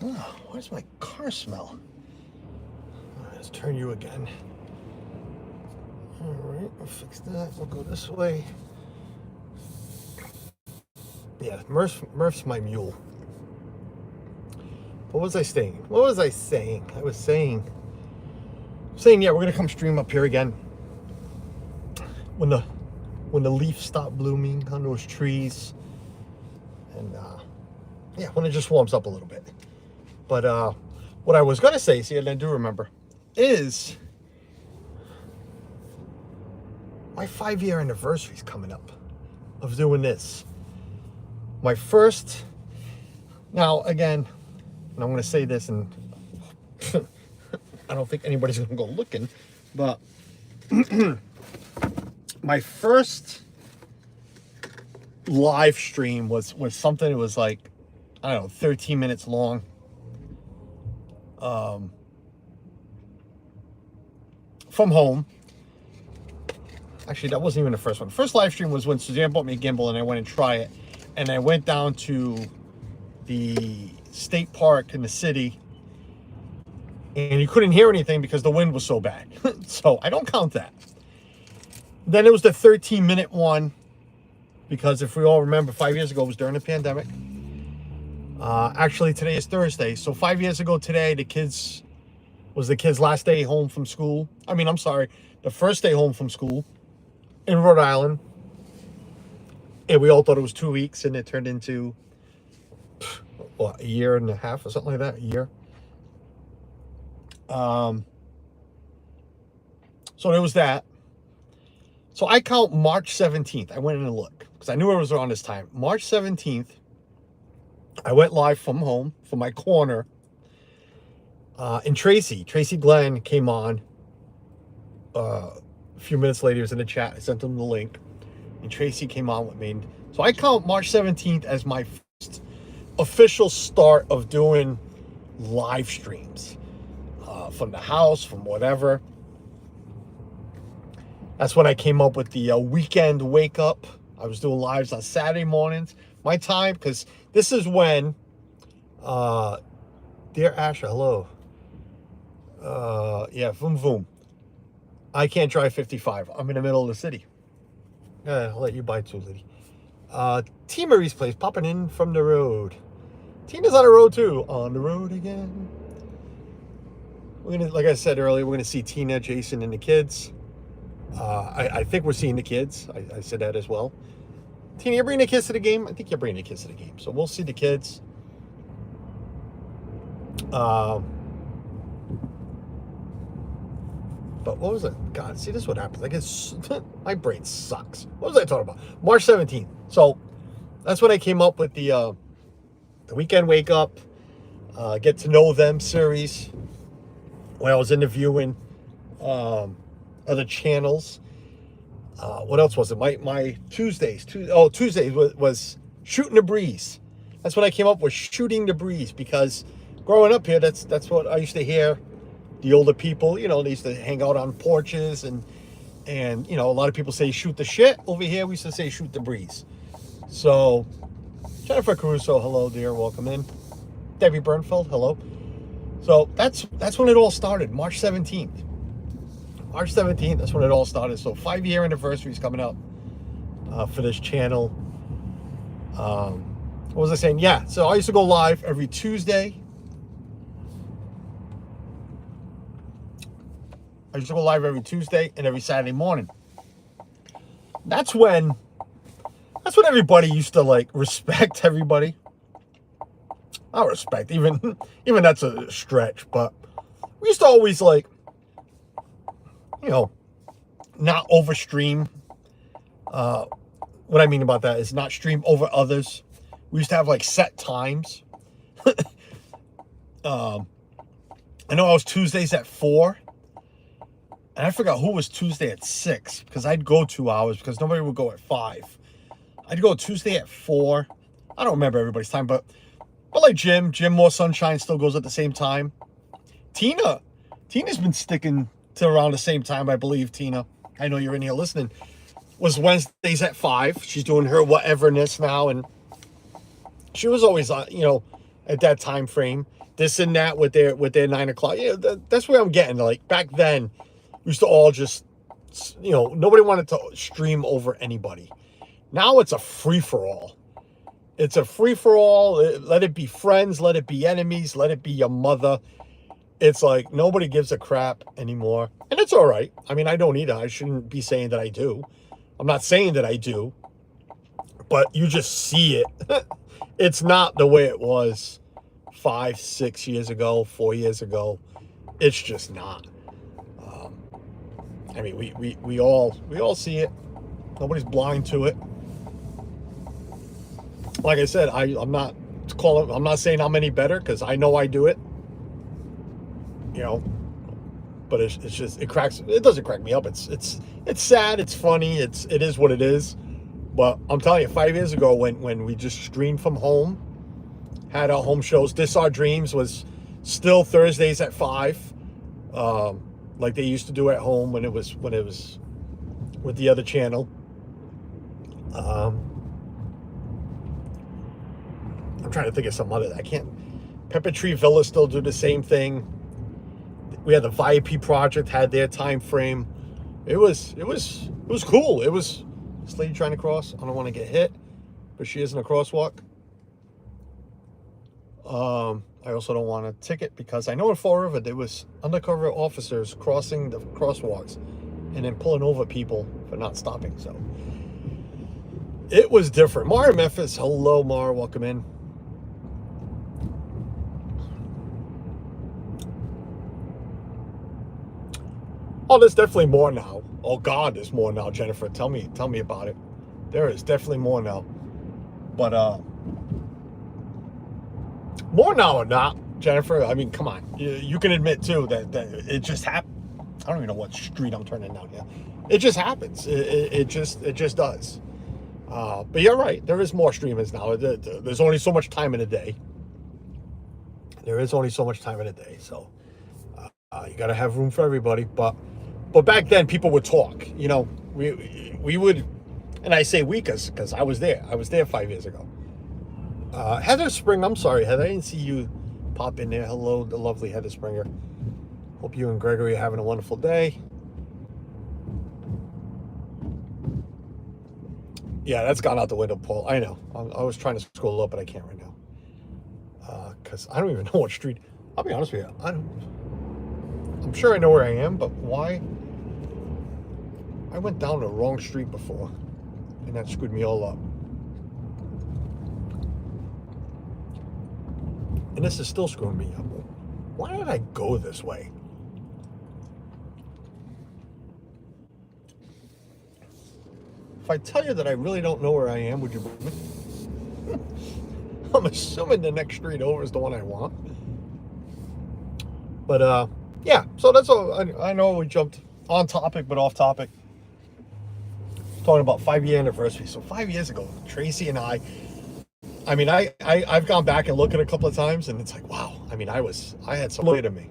Oh, why does my car smell? Let's turn you again. All right, we'll fix that. We'll go this way. Yeah, Murph's my mule. What was I saying? I was saying, yeah, we're gonna come stream up here again. when the leaves stop blooming on those trees, and yeah, when it just warms up a little bit. But what I was gonna say, see, and I do remember, is my 5-year anniversary is coming up of doing this. My first, now again, and I'm gonna say this, and I don't think anybody's gonna go looking, but my first live stream was something that was like, I don't know, 13 minutes long. From home. Actually, that wasn't even the first one. The first live stream was when Suzanne bought me a gimbal and I went and tried it. And I went down to the state park in the city, and you couldn't hear anything because the wind was so bad. So I don't count that. Then it was the 13-minute one, because if we all remember, 5 years ago, it was during the pandemic. Actually, today is Thursday. So 5 years ago today, the kids' last day home from school. I mean, I'm sorry, the first day home from school in Rhode Island. And we all thought it was 2 weeks, and it turned into, what, a year and a half or something like that, a year. So there was that. So I count March 17th. I went in and looked because I knew it was around this time. March 17th, I went live from home, from my corner. And Tracy Glenn came on. A few minutes later, he was in the chat. I sent him the link. And Tracy came on with me. So I count March 17th as my first official start of doing live streams. From the house, from whatever. That's when I came up with the weekend wake up. I was doing lives on Saturday mornings. My time, because this is when, dear Asher, hello. Yeah, vroom vroom. I can't drive 55. I'm in the middle of the city. I'll let you buy too, lady. T. Marie's place, popping in from the road. Tina's on the road too. On the road again. We're gonna, like I said earlier, we're gonna see Tina, Jason, and the kids. I think we're seeing the kids. I said that as well. Tina, you're bringing the kids to the game? I think you're bringing the kids to the game. So we'll see the kids. But what was it? God, see, this is what happens. I guess my brain sucks. What was I talking about? March 17th. So that's when I came up with the weekend wake up, get to know them series. When I was interviewing other channels. What else was it? My Tuesdays. Tuesdays was shooting the breeze. That's when I came up with shooting the breeze, because growing up here, that's what I used to hear. The older people, you know, they used to hang out on porches, and you know, a lot of people say shoot the shit. Over here, we used to say shoot the breeze. So Jennifer Caruso, hello dear, welcome in. Debbie Bernfeld, hello. So that's when it all started, March 17th. March 17th, that's when it all started. So 5-year anniversary is coming up for this channel. What was I saying? Yeah, so I used to go live every Tuesday. I used to go live every Tuesday and every Saturday morning. That's when everybody used to like respect everybody. Not respect, even that's a stretch, but we used to always like, you know, not overstream. What I mean about that is not stream over others. We used to have like set times. I know I was Tuesdays at 4. And I forgot who was Tuesday at 6, because I'd go 2 hours because nobody would go at 5. I'd go Tuesday at 4. I don't remember everybody's time, but like Jim More Sunshine still goes at the same time. Tina's been sticking to around the same time, I believe. Tina, I know you're in here listening. Was Wednesdays at 5. She's doing her whateverness now, and she was always you know, at that time frame, this and that with their 9 o'clock. Yeah, that's where I'm getting. Like back then, we used to all just, you know, nobody wanted to stream over anybody. Now it's a free-for-all. It's a free-for-all. Let it be friends, let it be enemies, let it be your mother. It's like nobody gives a crap anymore. And it's all right. I mean, I don't either. I shouldn't be saying that I do. I'm not saying that I do, but you just see it. It's not the way it was 5, 6 years ago, 4 years ago. It's just not. Um, I mean, we all see it. Nobody's blind to it. Like I said, I'm not saying I'm any better because I know I do it. You know, but it's just it doesn't crack me up. It's sad. It's funny. It is what it is. But I'm telling you, 5 years ago when we just streamed from home, had our home shows. This Our Dreams was still Thursdays at 5, like they used to do at home when it was with the other channel. I'm trying to think of some other. I can't. Pepper Tree Villa still do the same thing. We had the VIP Project had their time frame. It was cool. It was this lady trying to cross. I don't want to get hit, but she is in a crosswalk. I also don't want a ticket because I know in Fall River there was undercover officers crossing the crosswalks and then pulling over people for not stopping. So it was different. Mara Memphis, hello Mara, welcome in. Oh, there's definitely more now. Oh God, there's more now, Jennifer. Tell me about it. There is definitely more now. But more now or not, Jennifer. I mean, come on. You can admit too that it just happened. I don't even know what street I'm turning down here. It just happens. It just does. But you're right. There is more streamers now. There's only so much time in a day. There is only so much time in a day. So you got to have room for everybody. But back then, people would talk. You know, we would, and I say we because I was there. I was there 5 years ago. Heather Spring, I'm sorry, Heather. I didn't see you pop in there. Hello, the lovely Heather Springer. Hope you and Gregory are having a wonderful day. Yeah, that's gone out the window, Paul. I know. I was trying to scroll up, but I can't right now. Because I don't even know what street. I'll be honest with you. I'm sure I know where I am, but why? I went down the wrong street before, and that screwed me all up. And this is still screwing me up. Why did I go this way? If I tell you that I really don't know where I am, would you believe me? I'm assuming the next street over is the one I want. But, yeah, so that's all. I know we jumped on topic, but off topic. Talking about 5-year anniversary. So 5 years ago, Tracy and I mean, I've gone back and looked at it a couple of times, and it's like, wow. I mean, I had some weight in me.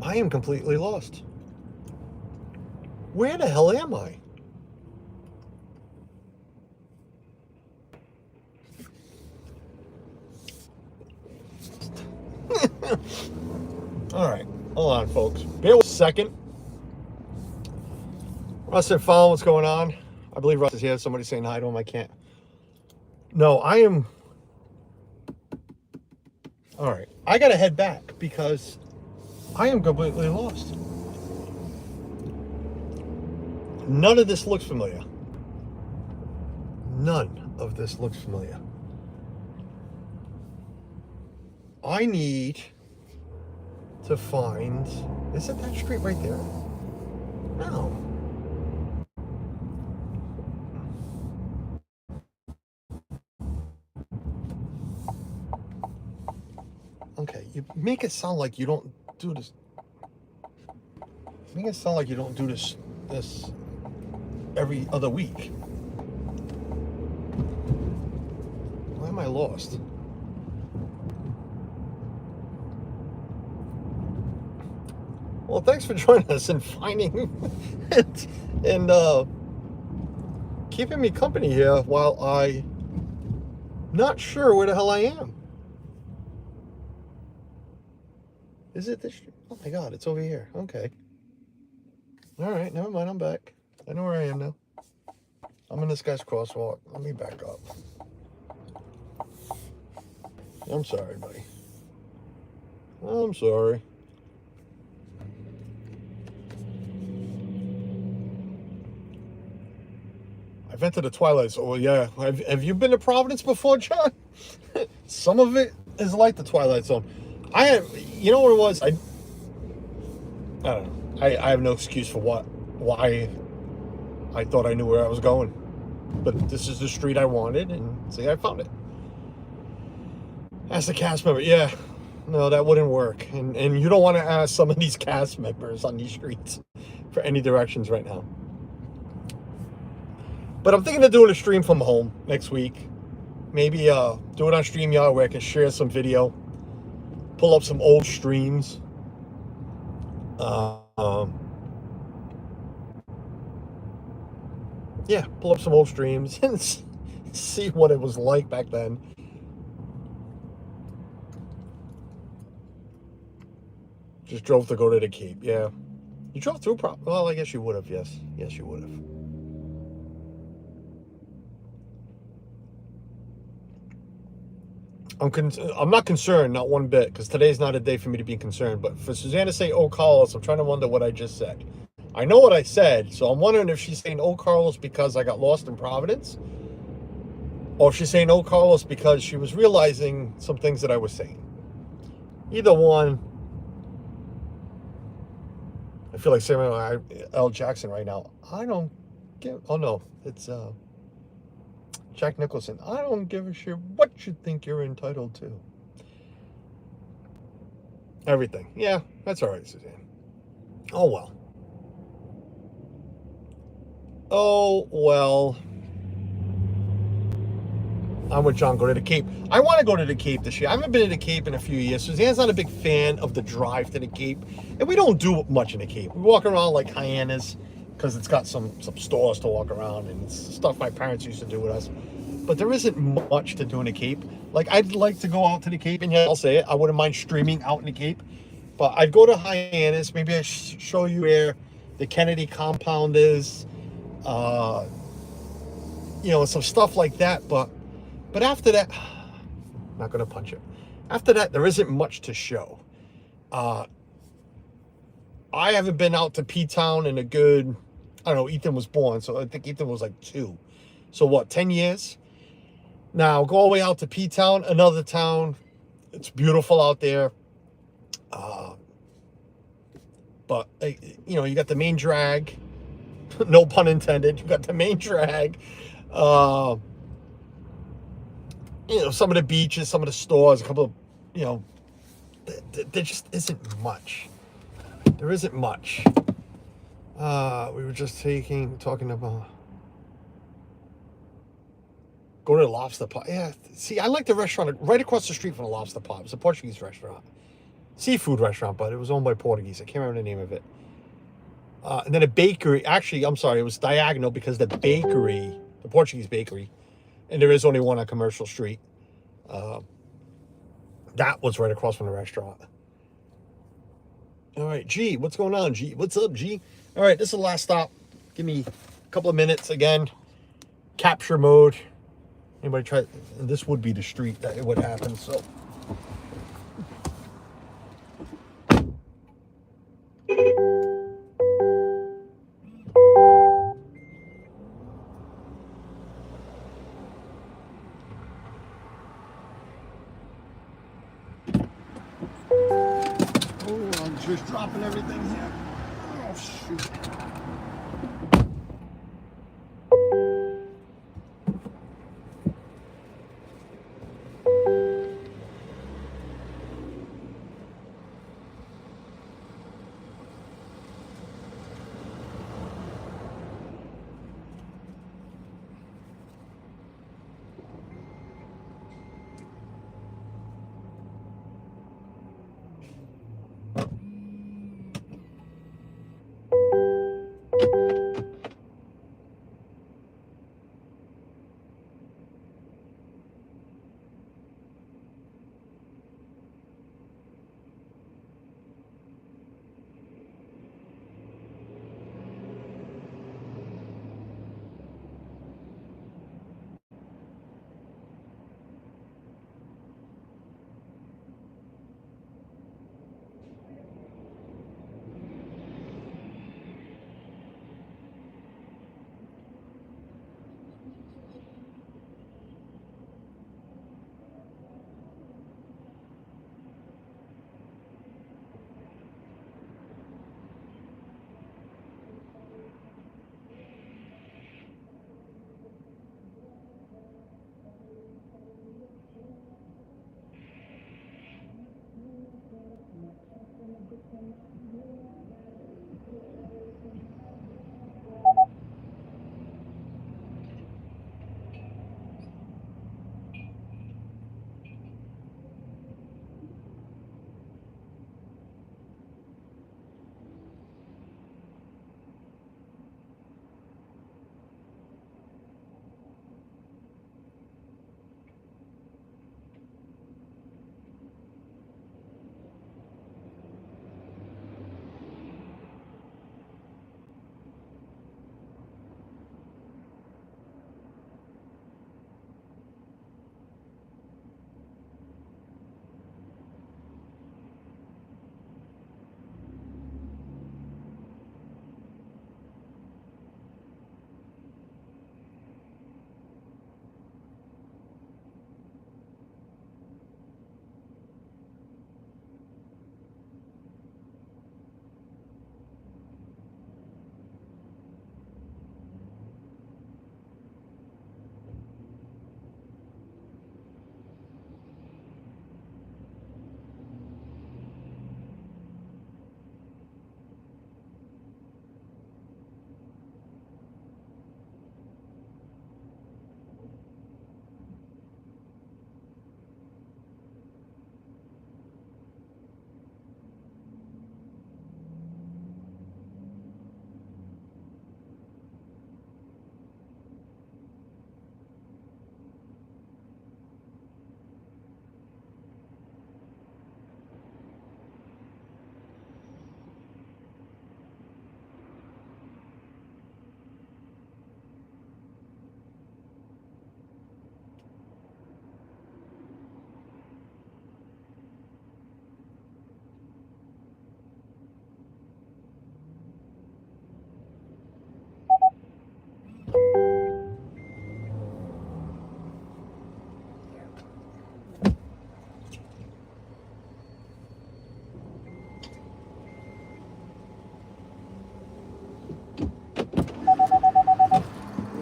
I am completely lost. Where the hell am I? All right, hold on, folks. Bear with a second. Russ and Fallon, what's going on? I believe Russ is here. Somebody's saying hi to him. I can't. No, I am. All right, I gotta head back because I am completely lost. None of this looks familiar. None of this looks familiar. I need to find. Is it that street right there? No. Okay, you make it sound like you don't do this. Make it sound like you don't do this every other week. Why am I lost? Well, thanks for joining us and finding it and keeping me company here while I'm not sure where the hell I am. Is it this? Oh my God, it's over here. Okay. All right, never mind. I'm back. I know where I am now. I'm in this guy's crosswalk. Let me back up. I'm sorry, buddy. I'm sorry. I've entered the Twilight Zone. Well, yeah. Have you been to Providence before, John? Some of it is like the Twilight Zone. You know what it was? I don't know. I have no excuse for why I thought I knew where I was going. But this is the street I wanted, and see, I found it. Ask the cast member. Yeah, no, that wouldn't work. And you don't want to ask some of these cast members on these streets for any directions right now. But I'm thinking of doing a stream from home next week. Maybe do it on StreamYard where I can share some video, pull up some old streams. Yeah, pull up some old streams and see what it was like back then. Just drove to go to the Cape. Yeah, you drove through. Well, I guess you would have. Yes, you would have. I'm not concerned, not one bit, because today's not a day for me to be concerned. But for Suzanne to say "Oh Carlos," I'm trying to wonder what I just said. I know what I said, so I'm wondering if she's saying "Oh Carlos" because I got lost in Providence, or if she's saying "Oh Carlos" because she was realizing some things that I was saying. Either one. I feel like Samuel L. Jackson right now. I don't give. Oh no, it's Jack Nicholson. I don't give a shit what you think you're entitled to. Everything. Yeah, that's all right, Suzanne. Oh well. Oh well. I'm with John. Go to the Cape. I want to go to the Cape this year. I haven't been to the Cape in a few years. Suzanne's not a big fan of the drive to the Cape, and we don't do much in the Cape. We walk around like hyenas because it's got some stores to walk around, and it's stuff my parents used to do with us. But there isn't much to do in the Cape. Like, I'd like to go out to the Cape, and yeah, I'll say it, I wouldn't mind streaming out in the Cape. But I'd go to Hyannis. Maybe I show you where the Kennedy compound is. Some stuff like that. But after that, I'm not going to punch it. After that, there isn't much to show. I haven't been out to P-Town in a good, I don't know, Ethan was born, so I think Ethan was like 2. So what, 10 years? Now, go all the way out to P-Town, another town. It's beautiful out there. But, you got the main drag. No pun intended. You got the main drag. Some of the beaches, some of the stores, a couple of, there just isn't much. There isn't much. We were just talking about go to the Lobster Pot. Yeah, see, I like the restaurant right across the street from the Lobster Pot. It's a Portuguese restaurant. Seafood restaurant, but it was owned by Portuguese. I can't remember the name of it. And then a bakery. Actually, I'm sorry, it was diagonal because the Portuguese bakery, and there is only one on Commercial Street. That was right across from the restaurant. All right, G, what's going on, G? What's up, G? All right, this is the last stop. Give me a couple of minutes again. Capture mode. Anybody try? This would be the street that it would happen. So. Just dropping everything here. Oh, shoot.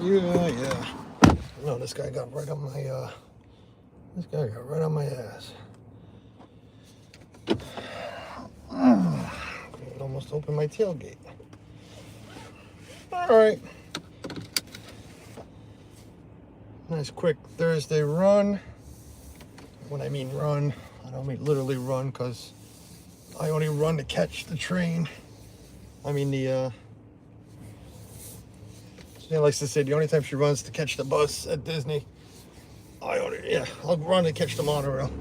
Yeah. No, this guy got right on my, ass. It almost opened my tailgate. All right. Nice quick Thursday run. When I mean run, I don't mean literally run, because I only run to catch the train. I mean She likes to say the only time she runs to catch the bus at Disney. I'll run to catch the monorail.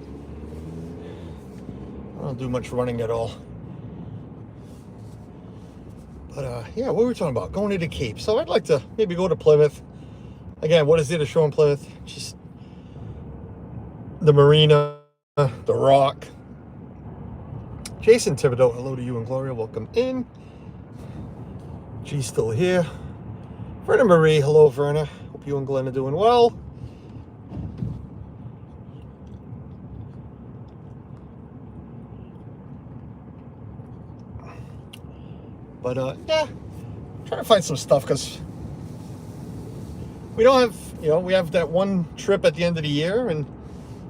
I don't do much running at all. But what were we talking about? Going to the Cape. So I'd like to maybe go to Plymouth. Again, what is there to show in Plymouth? Just the marina, the rock. Jason Thibodeau, hello to you and Gloria. Welcome in. G's still here. Verna Marie, hello Verna. Hope you and Glenn are doing well. But trying to find some stuff, because we don't have, we have that one trip at the end of the year and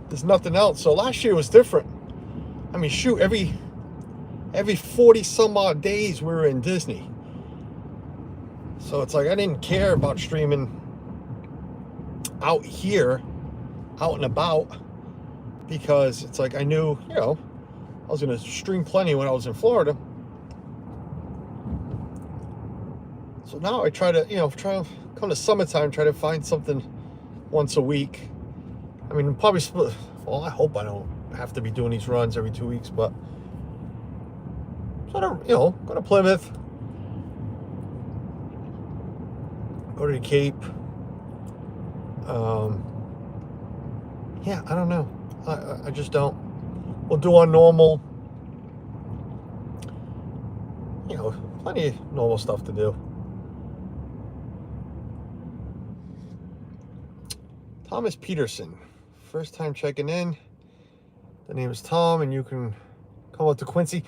there's nothing else. So last year was different. I mean, shoot, every 40 some odd days we were in Disney. So it's like I didn't care about streaming out here, out and about, because it's like I knew, I was going to stream plenty when I was in Florida. So now I try to come to summertime, try to find something once a week. I mean, probably, I hope I don't have to be doing these runs every 2 weeks, but sort of, go to Plymouth, go to the Cape. I don't know. I just don't. We'll do our normal, plenty of normal stuff to do. Thomas Peterson, first time checking in. The name is Tom, and you can come up to Quincy.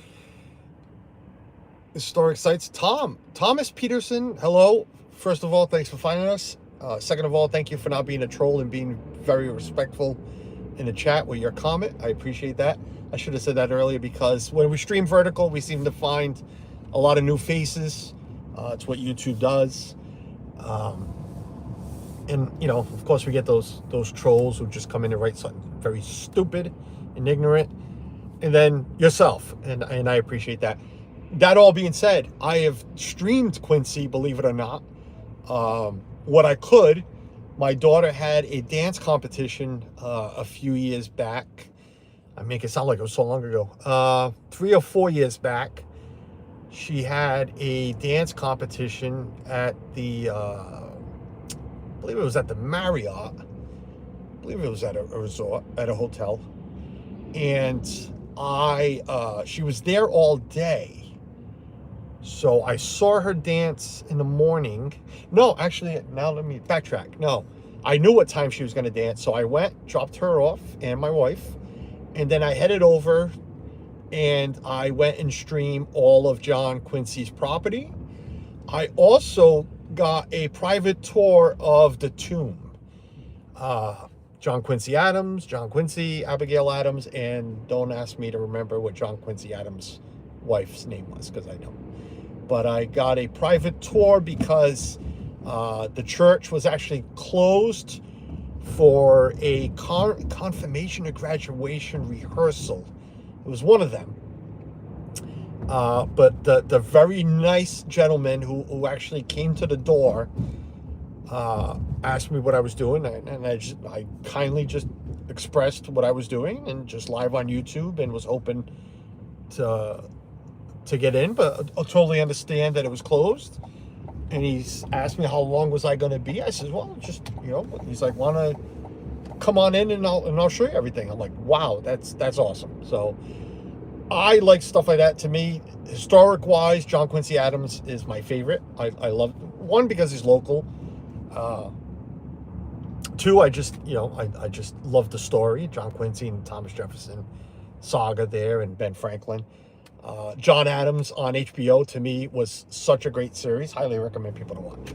Historic sites. Thomas Peterson, hello. First of all, thanks for finding us. Second of all, thank you for not being a troll and being very respectful in the chat with your comment. I appreciate that. I should have said that earlier, because when we stream vertical, we seem to find a lot of new faces. It's what YouTube does. And, of course, we get those trolls who just come in and write something very stupid and ignorant. And then yourself. And I appreciate that. That all being said, I have streamed Quincy, believe it or not. What I could. My daughter had a dance competition a few years back. I make it sound like it was so long ago. 3 or 4 years back. She had a dance competition at the... I believe it was at the Marriott. I believe it was at a resort, at a hotel. And she was there all day. So I saw her dance in the morning. No, actually, now let me backtrack. No, I knew what time she was going to dance. So I went, dropped her off and my wife. And then I headed over and I went and streamed all of John Quincy's property. I also got a private tour of the tomb. John Quincy Adams, John Quincy, Abigail Adams, and don't ask me to remember what John Quincy Adams' wife's name was, because I know. But I got a private tour because the church was actually closed for a confirmation or graduation rehearsal. It was one of them. But the very nice gentleman who actually came to the door asked me what I was doing, and I kindly just expressed what I was doing, and just live on YouTube, and was hoping to get in, but I totally understand that it was closed. And he's asked me how long was I going to be. I said, well, just He's like, want to come on in and I'll show you everything. I'm like, wow, that's awesome. So I like stuff like that. To me, historic wise, John Quincy Adams is my favorite. I love, one, because he's local. Two, I just love the story, John Quincy and Thomas Jefferson saga there, and Ben Franklin. John Adams on HBO, to me, was such a great series. Highly recommend people to watch.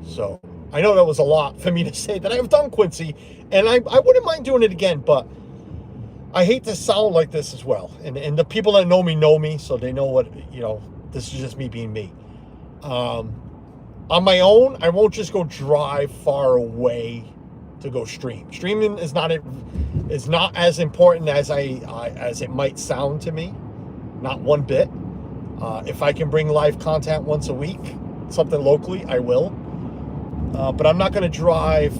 So I know that was a lot for me to say that I've done Quincy, and I wouldn't mind doing it again, but I hate to sound like this as well. And the people that know me, so they know what, this is just me being me. On my own, I won't just go drive far away to go stream. Streaming is not as important as as it might sound to me, not one bit. If I can bring live content once a week, something locally, I will. But I'm not going to drive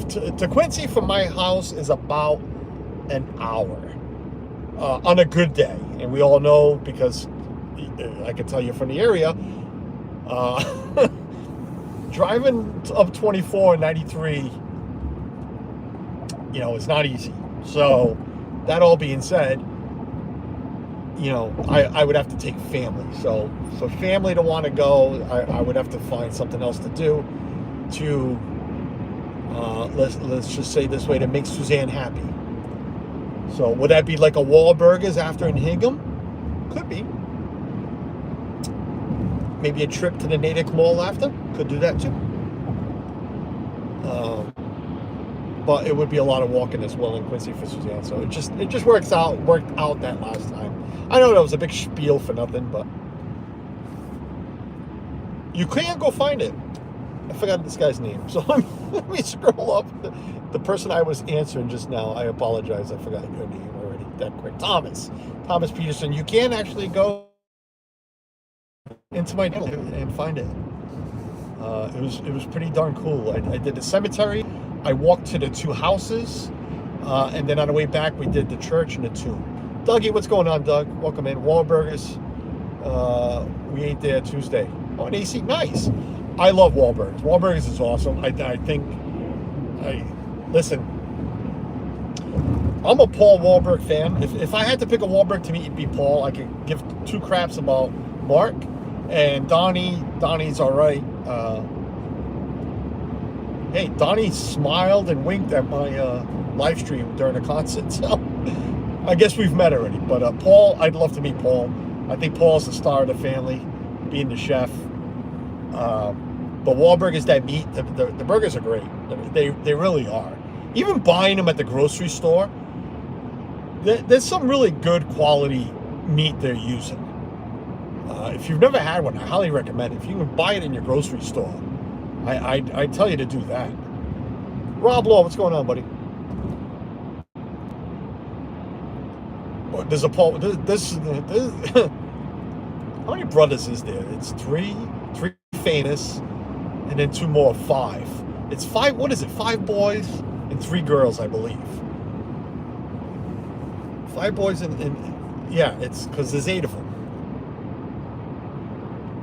to Quincy from my house is about an hour on a good day. And we all know, because I can tell you from the area, driving up 24 and 93, is not easy. So that all being said, I would have to take family. So for family to want to go, I would have to find something else to do to, let's just say this way, to make Suzanne happy. So would that be like a Wahlburgers after in Hingham? Could be. Maybe a trip to the Natick Mall after? Could do that too. But it would be a lot of walking as well in Quincy for Suzanne. So it just worked out that last time. I know that was a big spiel for nothing, but you can go find it. I forgot this guy's name. So let me scroll up. The person I was answering just now, I apologize. I forgot your name already that quick. Thomas Peterson. You can actually go into my channel and find it. It was pretty darn cool. I did the cemetery. I walked to the two houses, and then on the way back we did the church and the tomb. Dougie, what's going on, Doug? Welcome in. Wahlburgers. We ate there Tuesday. Oh, an AC, nice. I love Wahlburgers. Wahlburgers is awesome. Listen. I'm a Paul Wahlberg fan. If I had to pick a Wahlberg to me, it'd be Paul. I could give two craps about Mark. And Donnie's all right. Hey, Donnie smiled and winked at my live stream during the concert. So I guess we've met already. But Paul, I'd love to meet Paul. I think Paul's the star of the family, being the chef. But Wahlburgers that meat, the burgers are great. They really are. Even buying them at the grocery store, there's some really good quality meat they're using. If you've never had one, I highly recommend it. If you can buy it in your grocery store, I tell you to do that. Rob Law, what's going on, buddy? There's a Paul. This how many brothers is there? It's three famous, and then two more, five. It's five. What is it? 5 boys and 3 girls, I believe. 5 boys and yeah, it's because there's 8 of them.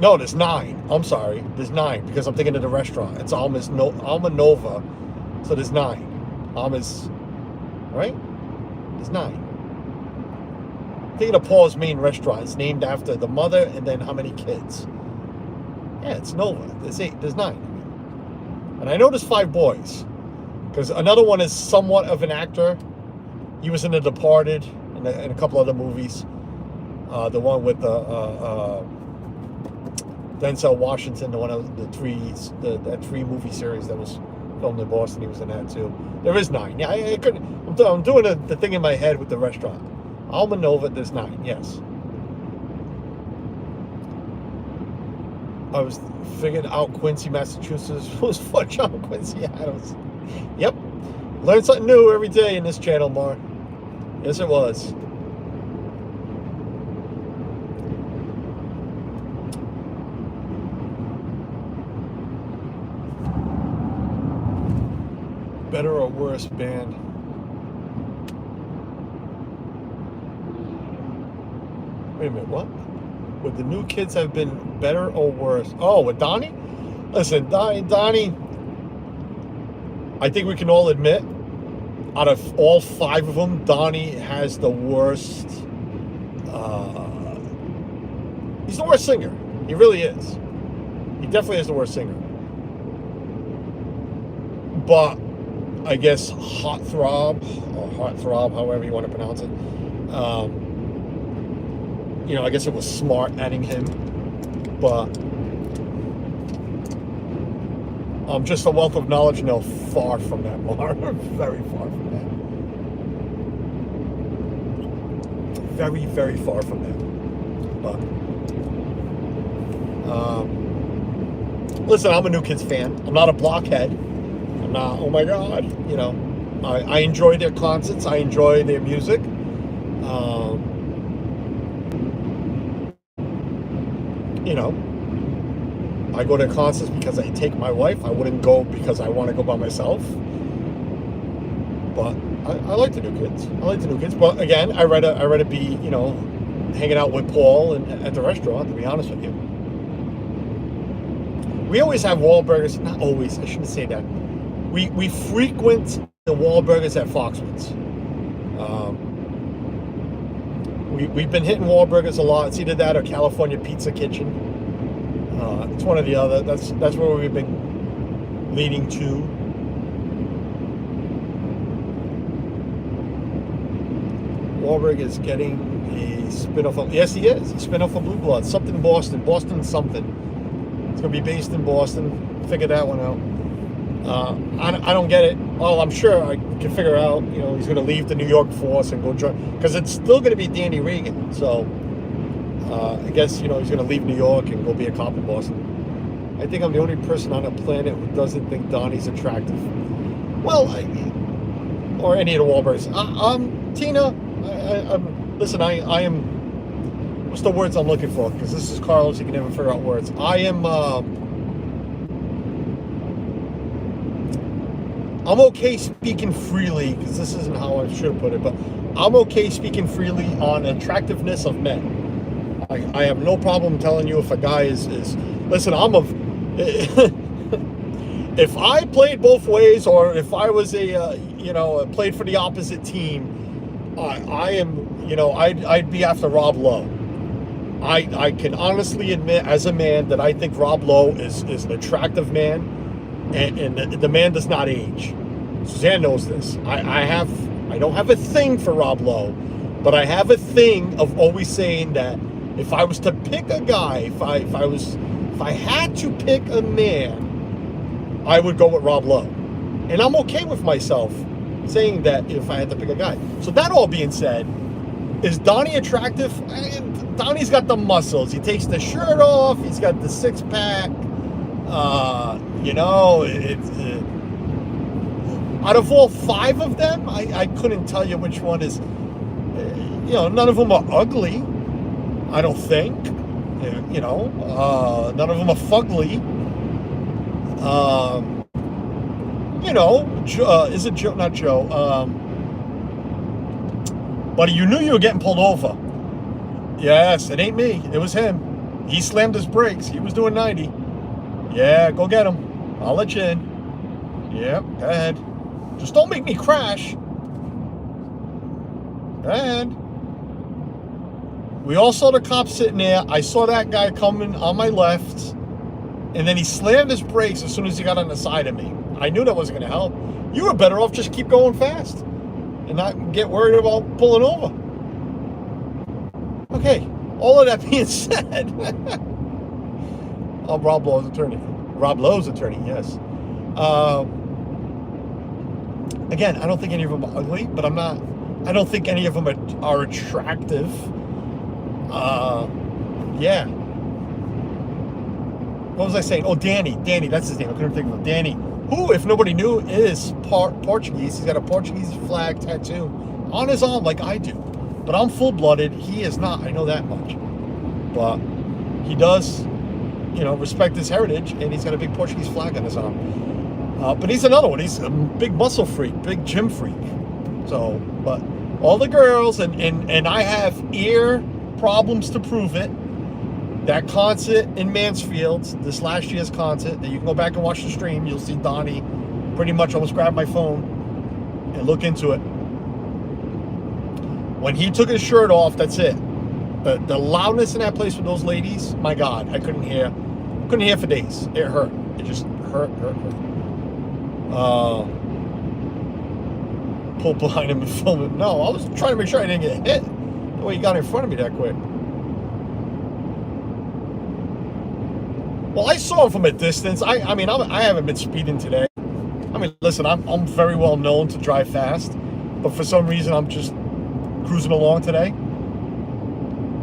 No, there's 9. I'm sorry. There's 9 because I'm thinking of the restaurant. It's Alma Nova. So there's 9. Alma's, right? There's 9. Thinking of Paul's main restaurant. It's named after the mother and then how many kids. Yeah, it's Nova. There's 8. There's 9. And I know there's 5 boys. Because another one is somewhat of an actor. He was in The Departed and a couple other movies. The one with the Denzel Washington, the one of the 3 movie series that was filmed in Boston. He was in that too. There is 9. Yeah, I couldn't. I'm doing the thing in my head with the restaurant. Alma Nova, there's 9. Yes. I was figured out Quincy, Massachusetts was for John Quincy Adams. Yep. Learn something new every day in this channel, Mark. Yes, it was. Better or worse band? Wait a minute, what? Would the new kids have been better or worse? Oh, with Donnie? Listen, Donnie, I think we can all admit, out of all 5 of them, Donnie has the worst, he's the worst singer. He really is. He definitely is the worst singer. But I guess Heartthrob, however you want to pronounce it, I guess it was smart adding him, but Just a wealth of knowledge? No, far from that, Mark. Very far from that. Very, very far from that. But listen, I'm a New Kids fan. I'm not a blockhead. I'm not, oh my God, you know. I enjoy their concerts. I enjoy their music. You know, I go to concerts because I take my wife. I wouldn't go because I want to go by myself. But I like the New Kids. I like the New Kids. But again, I'd rather be, you know, hanging out with Paul and at the restaurant, to be honest with you. We always have Wahlburgers. Not always. I shouldn't say that. We frequent the Wahlburgers at Foxwoods. We've been hitting Wahlburgers a lot. It's either that or California Pizza Kitchen. It's one or the other. That's where we've been leading to. Wahlberg is getting a spin-off of, yes, he is. A spin-off of Blue Bloods. Something in Boston. Boston something. It's going to be based in Boston. Figure that one out. I don't get it. Well, I'm sure I can figure out, you know, he's going to leave the New York force and go join, because it's still going to be Danny Reagan. So I guess, you know, he's going to leave New York and go be a cop in Boston. I think I'm the only person on the planet who doesn't think Donnie's attractive. Well, or any of the Wahlbergs. Tina, listen, I am, what's the words I'm looking for? Because this is Carlos, you can never figure out words. I'm okay speaking freely, because this isn't how I should put it, but I'm okay speaking freely on attractiveness of men. I have no problem telling you if a guy is listen, if I played both ways, or if I was played for the opposite team, I am, you know, I'd be after Rob Lowe. I can honestly admit, as a man, that I think Rob Lowe is an attractive man, and the man does not age. Suzanne knows this. I don't have a thing for Rob Lowe, but I have a thing of always saying that if I was to pick a guy, if I had to pick a man, I would go with Rob Lowe. And I'm okay with myself saying that if I had to pick a guy. So that all being said, is Donnie attractive? Donnie's got the muscles. He takes the shirt off. He's got the six-pack. You know, out of all five of them, I couldn't tell you which one is, you know, none of them are ugly, I don't think. You know, none of them are fugly. You know, is it Joe? Not Joe. Buddy, you knew you were getting pulled over. Yes, it ain't me. It was him. He slammed his brakes. He was doing 90. Yeah, go get him. I'll let you in. Yep, go ahead. Just don't make me crash. Go ahead. We all saw the cop sitting there. I saw that guy coming on my left, and then he slammed his brakes as soon as he got on the side of me. I knew that wasn't going to help. You were better off just keep going fast and not get worried about pulling over. Okay, all of that being said, I'm Rob Lowe's attorney. Rob Lowe's attorney, yes. Again, I don't think any of them are ugly, but I don't think any of them are attractive. Yeah. What was I saying? Oh, Danny, that's his name. I couldn't think of him. Danny, who, if nobody knew, is Portuguese. He's got a Portuguese flag tattoo on his arm like I do. But I'm full-blooded. He is not. I know that much. But he does, you know, respect his heritage, and he's got a big Portuguese flag on his arm. But he's another one. He's a big muscle freak, big gym freak. So, but all the girls, and I have ear problems to prove it. That concert in Mansfield, this last year's concert, that you can go back and watch the stream, you'll see Donnie pretty much almost grab my phone and look into it. When he took his shirt off, that's it. The loudness in that place with those ladies, my God, I couldn't hear for days. It hurt. It just hurt. Pull behind him and film him. No, I was trying to make sure I didn't get hit. The way he got in front of me that quick. Well, I saw him from a distance. I mean, I haven't been speeding today. I mean, listen, I'm very well known to drive fast, but for some reason I'm just cruising along today.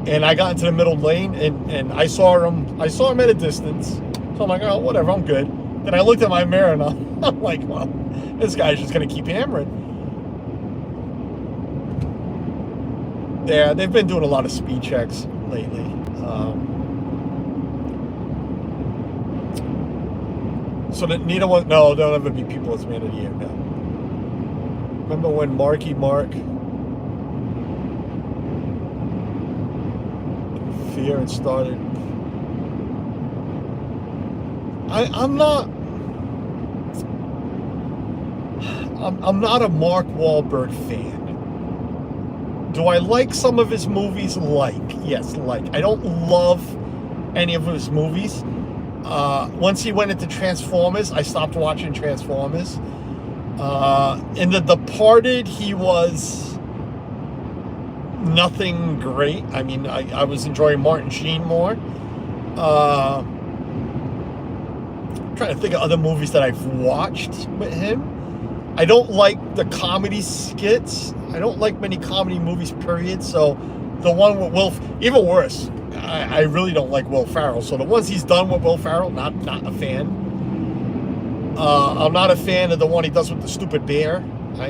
And I got into the middle lane, and I saw him at a distance. So I'm like, oh, whatever, I'm good. Then I looked at my mirror, and I'm like, well, this guy's just gonna keep hammering. Yeah, they've been doing a lot of speed checks lately. So that neither one, no, there'll never be People's Man of the Year, no. Remember when Marky Mark Fear and started? I'm not a Mark Wahlberg fan. Do I like some of his movies? Yes. I don't love any of his movies. Once he went into Transformers, I stopped watching Transformers. In The Departed, he was nothing great. I mean, I was enjoying Martin Sheen more. I'm trying to think of other movies that I've watched with him. I don't like the comedy skits. I don't like many comedy movies, period. So the one with Will, even worse, I really don't like Will Ferrell. So the ones he's done with Will Ferrell, not a fan. I'm not a fan of the one he does with the stupid bear. No.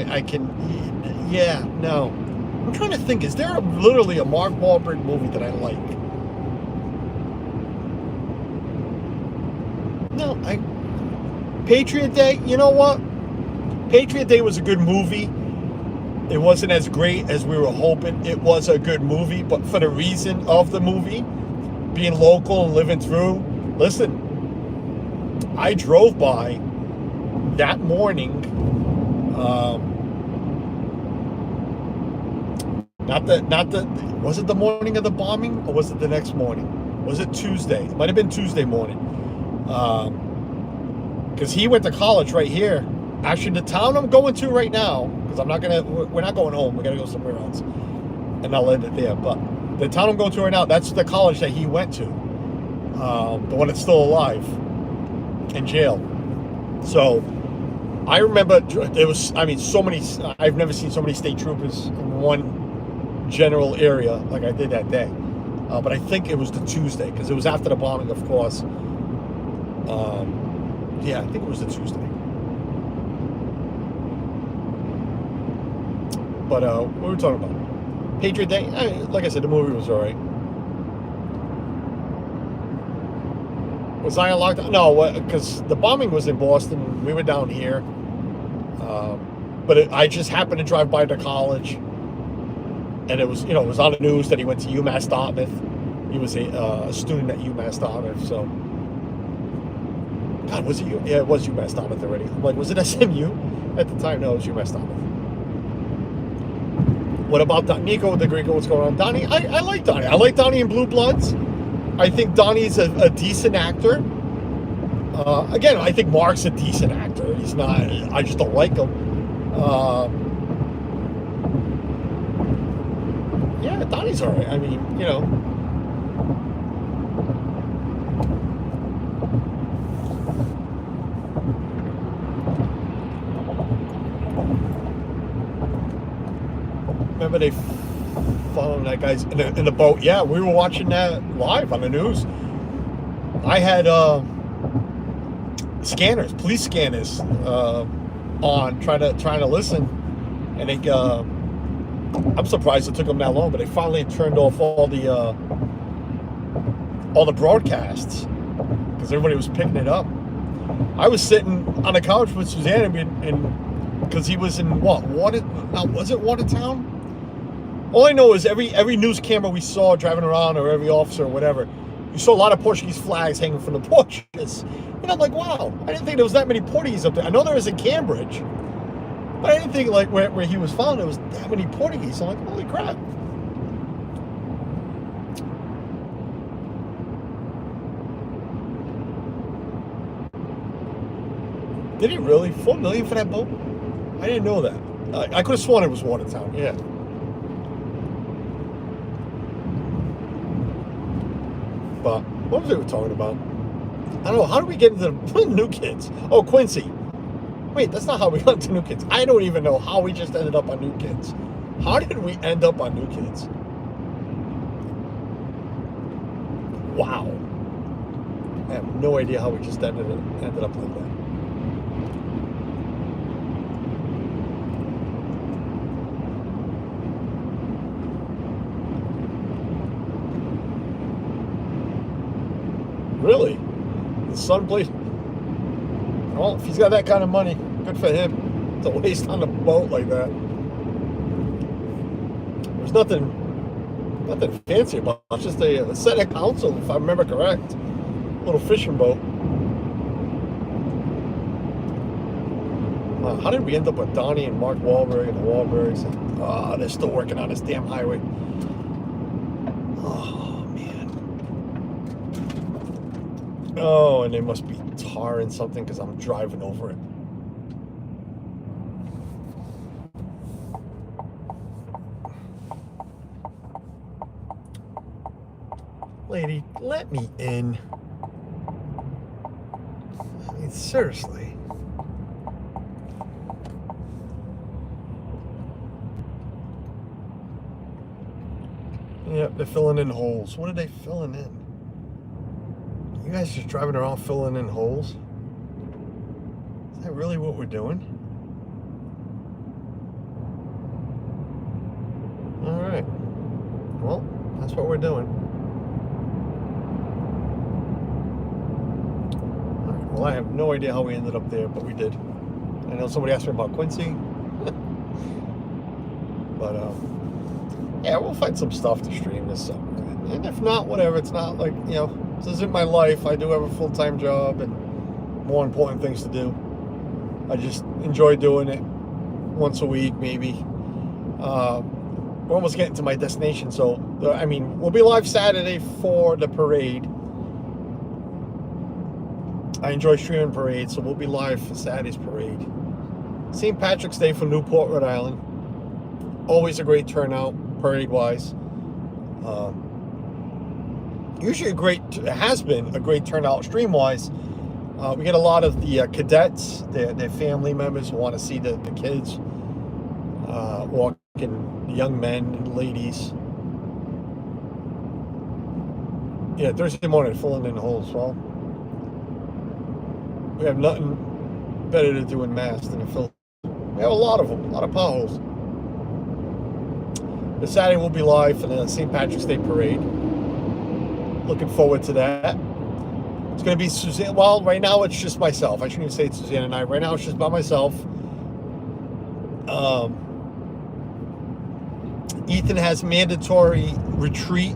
I'm trying to think, is there literally a Mark Wahlberg movie that I like? No, Patriot Day, you know what? Patriot Day was a good movie. It wasn't as great as we were hoping. It was a good movie, but for the reason of the movie, being local and living through, listen, I drove by that morning, was it the morning of the bombing, or was it the next morning? Was it Tuesday? It might have been Tuesday morning. Because he went to college right here. Actually, the town I'm going to right now, because we're not going home, we're going to go somewhere else, and I'll end it there, but the town I'm going to right now, that's the college that he went to, the one that's still alive, in jail. So, I remember, so many, I've never seen so many state troopers in one general area like I did that day, but I think it was the Tuesday, because it was after the bombing, of course. Yeah, I think it was the Tuesday. But what were we talking about? Patriot Day? Like I said, the movie was alright. Was I on lockdown? No, because the bombing was in Boston. We were down here. But I just happened to drive by the college. And it was, it was on the news that he went to UMass Dartmouth. He was a student at UMass Dartmouth, so... God, was it you? Yeah, it was UMass Dartmouth already. I'm like, was it SMU? At the time, no, it was UMass Dartmouth. What about Nico the Gringo? What's going on? Donnie, I like Donnie. I like Donnie in Blue Bloods. I think Donnie's a decent actor. Again, I think Mark's a decent actor. He's not, I just don't like him. Yeah, Donnie's alright. I mean, Remember they following that guy's in the boat? Yeah, we were watching that live on the news. I had police scanners, on trying to listen, and they. I'm surprised it took them that long, but they finally turned off all the broadcasts because everybody was picking it up. I was sitting on the couch with Suzanne and because he was in was it Watertown? All I know is every news camera we saw driving around, or every officer or whatever, you saw a lot of Portuguese flags hanging from the porches. And I'm like, wow, I didn't think there was that many Portuguese up there. I know there is in Cambridge, but I didn't think like where he was found there was that many Portuguese. I'm like, holy crap. Did he really? $4 million for that boat? I didn't know that. I could have sworn it was Watertown, yeah. But what was we talking about? I don't know, how did we get into the New Kids? Oh, Quincy. Wait, that's not how we got into New Kids. I don't even know how we just ended up on New Kids. How did we end up on New Kids? Wow. I have no idea how we just ended up like that. Really? The son played. Well, if he's got that kind of money, good for him. To waste on a boat like that. There's nothing fancy about it. It's just a Senate council, if I remember correct. A little fishing boat. How did we end up with Donnie and Mark Wahlberg and the Wahlbergs? And, they're still working on this damn highway. Oh, man. Oh, and they must be tarring something because I'm driving over it. Lady, let me in. I mean, seriously. Yep, they're filling in holes. What are they filling in? You guys just driving around filling in holes? Is that really what we're doing? All right. Well, that's what we're doing. All right. Well, I have no idea how we ended up there, but we did. I know somebody asked me about Quincy. But, yeah, we'll find some stuff to stream this summer. And if not, whatever. It's not like, you know, this isn't my life. I do have a full-time job and more important things to do. I just enjoy doing it once a week, maybe. We're almost getting to my destination. So, I mean, we'll be live Saturday for the parade. I enjoy streaming parades, so we'll be live for Saturday's parade. St. Patrick's Day for Newport, Rhode Island. Always a great turnout, parade-wise. Usually it has been a great turnout stream-wise. We get a lot of the cadets, their family members who want to see the kids walking, the young men and ladies. Yeah, Thursday morning, filling in holes. Well, we have nothing better to do in Mass than to fill. We have a lot of them, a lot of potholes. But Saturday we'll be live for the St. Patrick's Day Parade. Looking forward to that. It's going to be Suzanne. Well, right now it's just myself. I shouldn't even say it's Suzanne and I. Right now it's just by myself. Ethan has mandatory retreat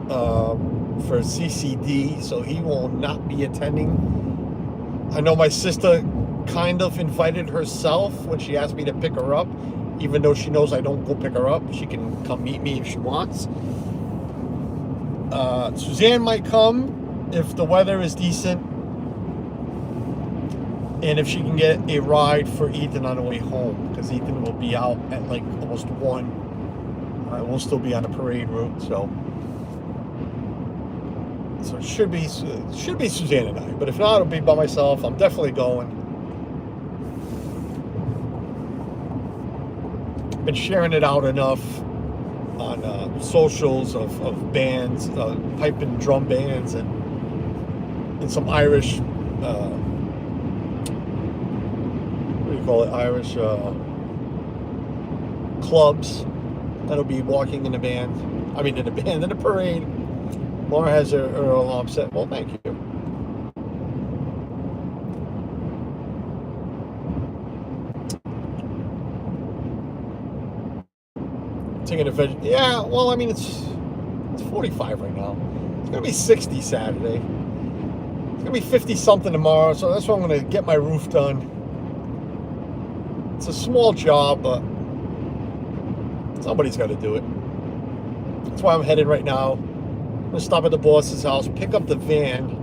for CCD, so he will not be attending. I know my sister kind of invited herself when she asked me to pick her up, even though she knows I don't go pick her up. She can come meet me if she wants. Suzanne might come if the weather is decent and if she can get a ride for Ethan on the way home, because Ethan will be out at like almost 1. We'll still be on the parade route, so it should be Suzanne and I. But if not, it'll be by myself. I'm definitely going. Been sharing it out enough on socials of bands, pipe and drum bands, and some Irish, what do you call it, Irish clubs that'll be walking in the band. I mean, in the parade. Laura has her alarm set. Well, thank you. Taking advantage. Yeah, well, I mean, it's 45 right now. It's gonna be 60 Saturday. It's gonna be 50 something tomorrow. So that's why I'm gonna get my roof done. It's a small job, but somebody's got to do it. That's why I'm headed right now. I'm gonna stop at the boss's house, pick up the van,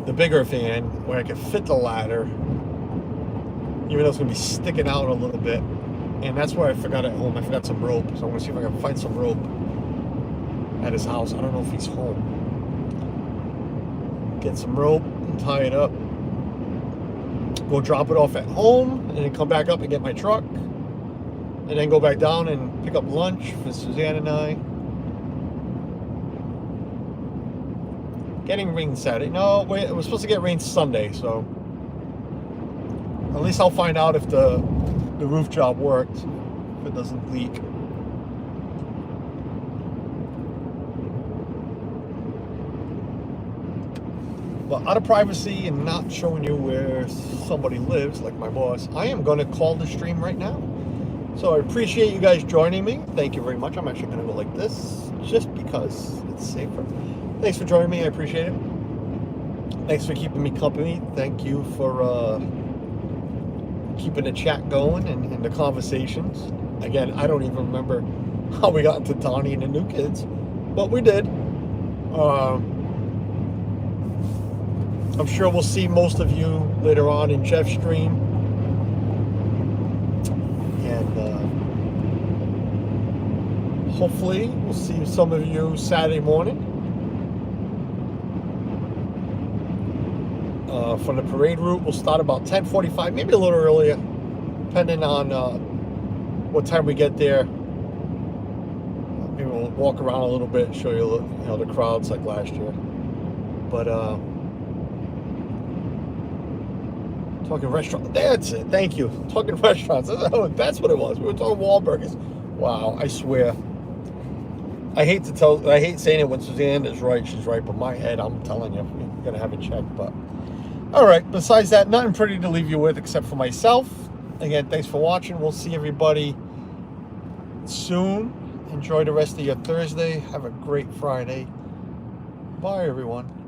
the bigger van, where I can fit the ladder, even though it's gonna be sticking out a little bit. And that's where I forgot at home. I forgot some rope, so I'm gonna see if I can find some rope at his house. I don't know if he's home. get some rope and tie it up. Go drop it off at home, and then come back up and get my truck. And then go back down and pick up lunch for Suzanne and I. Getting rain Saturday. No, wait, it was supposed to get rain Sunday, so at least I'll find out if the roof job worked, if it doesn't leak. But out of privacy and not showing you where somebody lives, like my boss, I am going to call the stream right now. So I appreciate you guys joining me. Thank you very much. I'm actually going to go like this, just because it's safer. Thanks for joining me. I appreciate it. Thanks for keeping me company. Thank you for keeping the chat going and the conversations. Again, I don't even remember how we got into Donnie and the new kids, but we did. I'm sure we'll see most of you later on in Jeff's stream. And hopefully we'll see some of you Saturday morning. From the parade route, we'll start about 10:45, maybe a little earlier, depending on what time we get there. Maybe we'll walk around a little bit, show you, the crowds like last year. But talking restaurants. That's it. Thank you. Talking restaurants. Oh, that's what it was. We were talking Wahlburgers. Wow, I swear. I hate saying it when Suzanne is right. She's right, but my head, I'm telling you, we're gonna have it checked. But all right. Besides that, nothing pretty to leave you with except for myself. Again, thanks for watching. We'll see everybody soon. Enjoy the rest of your Thursday. Have a great Friday. Bye, everyone.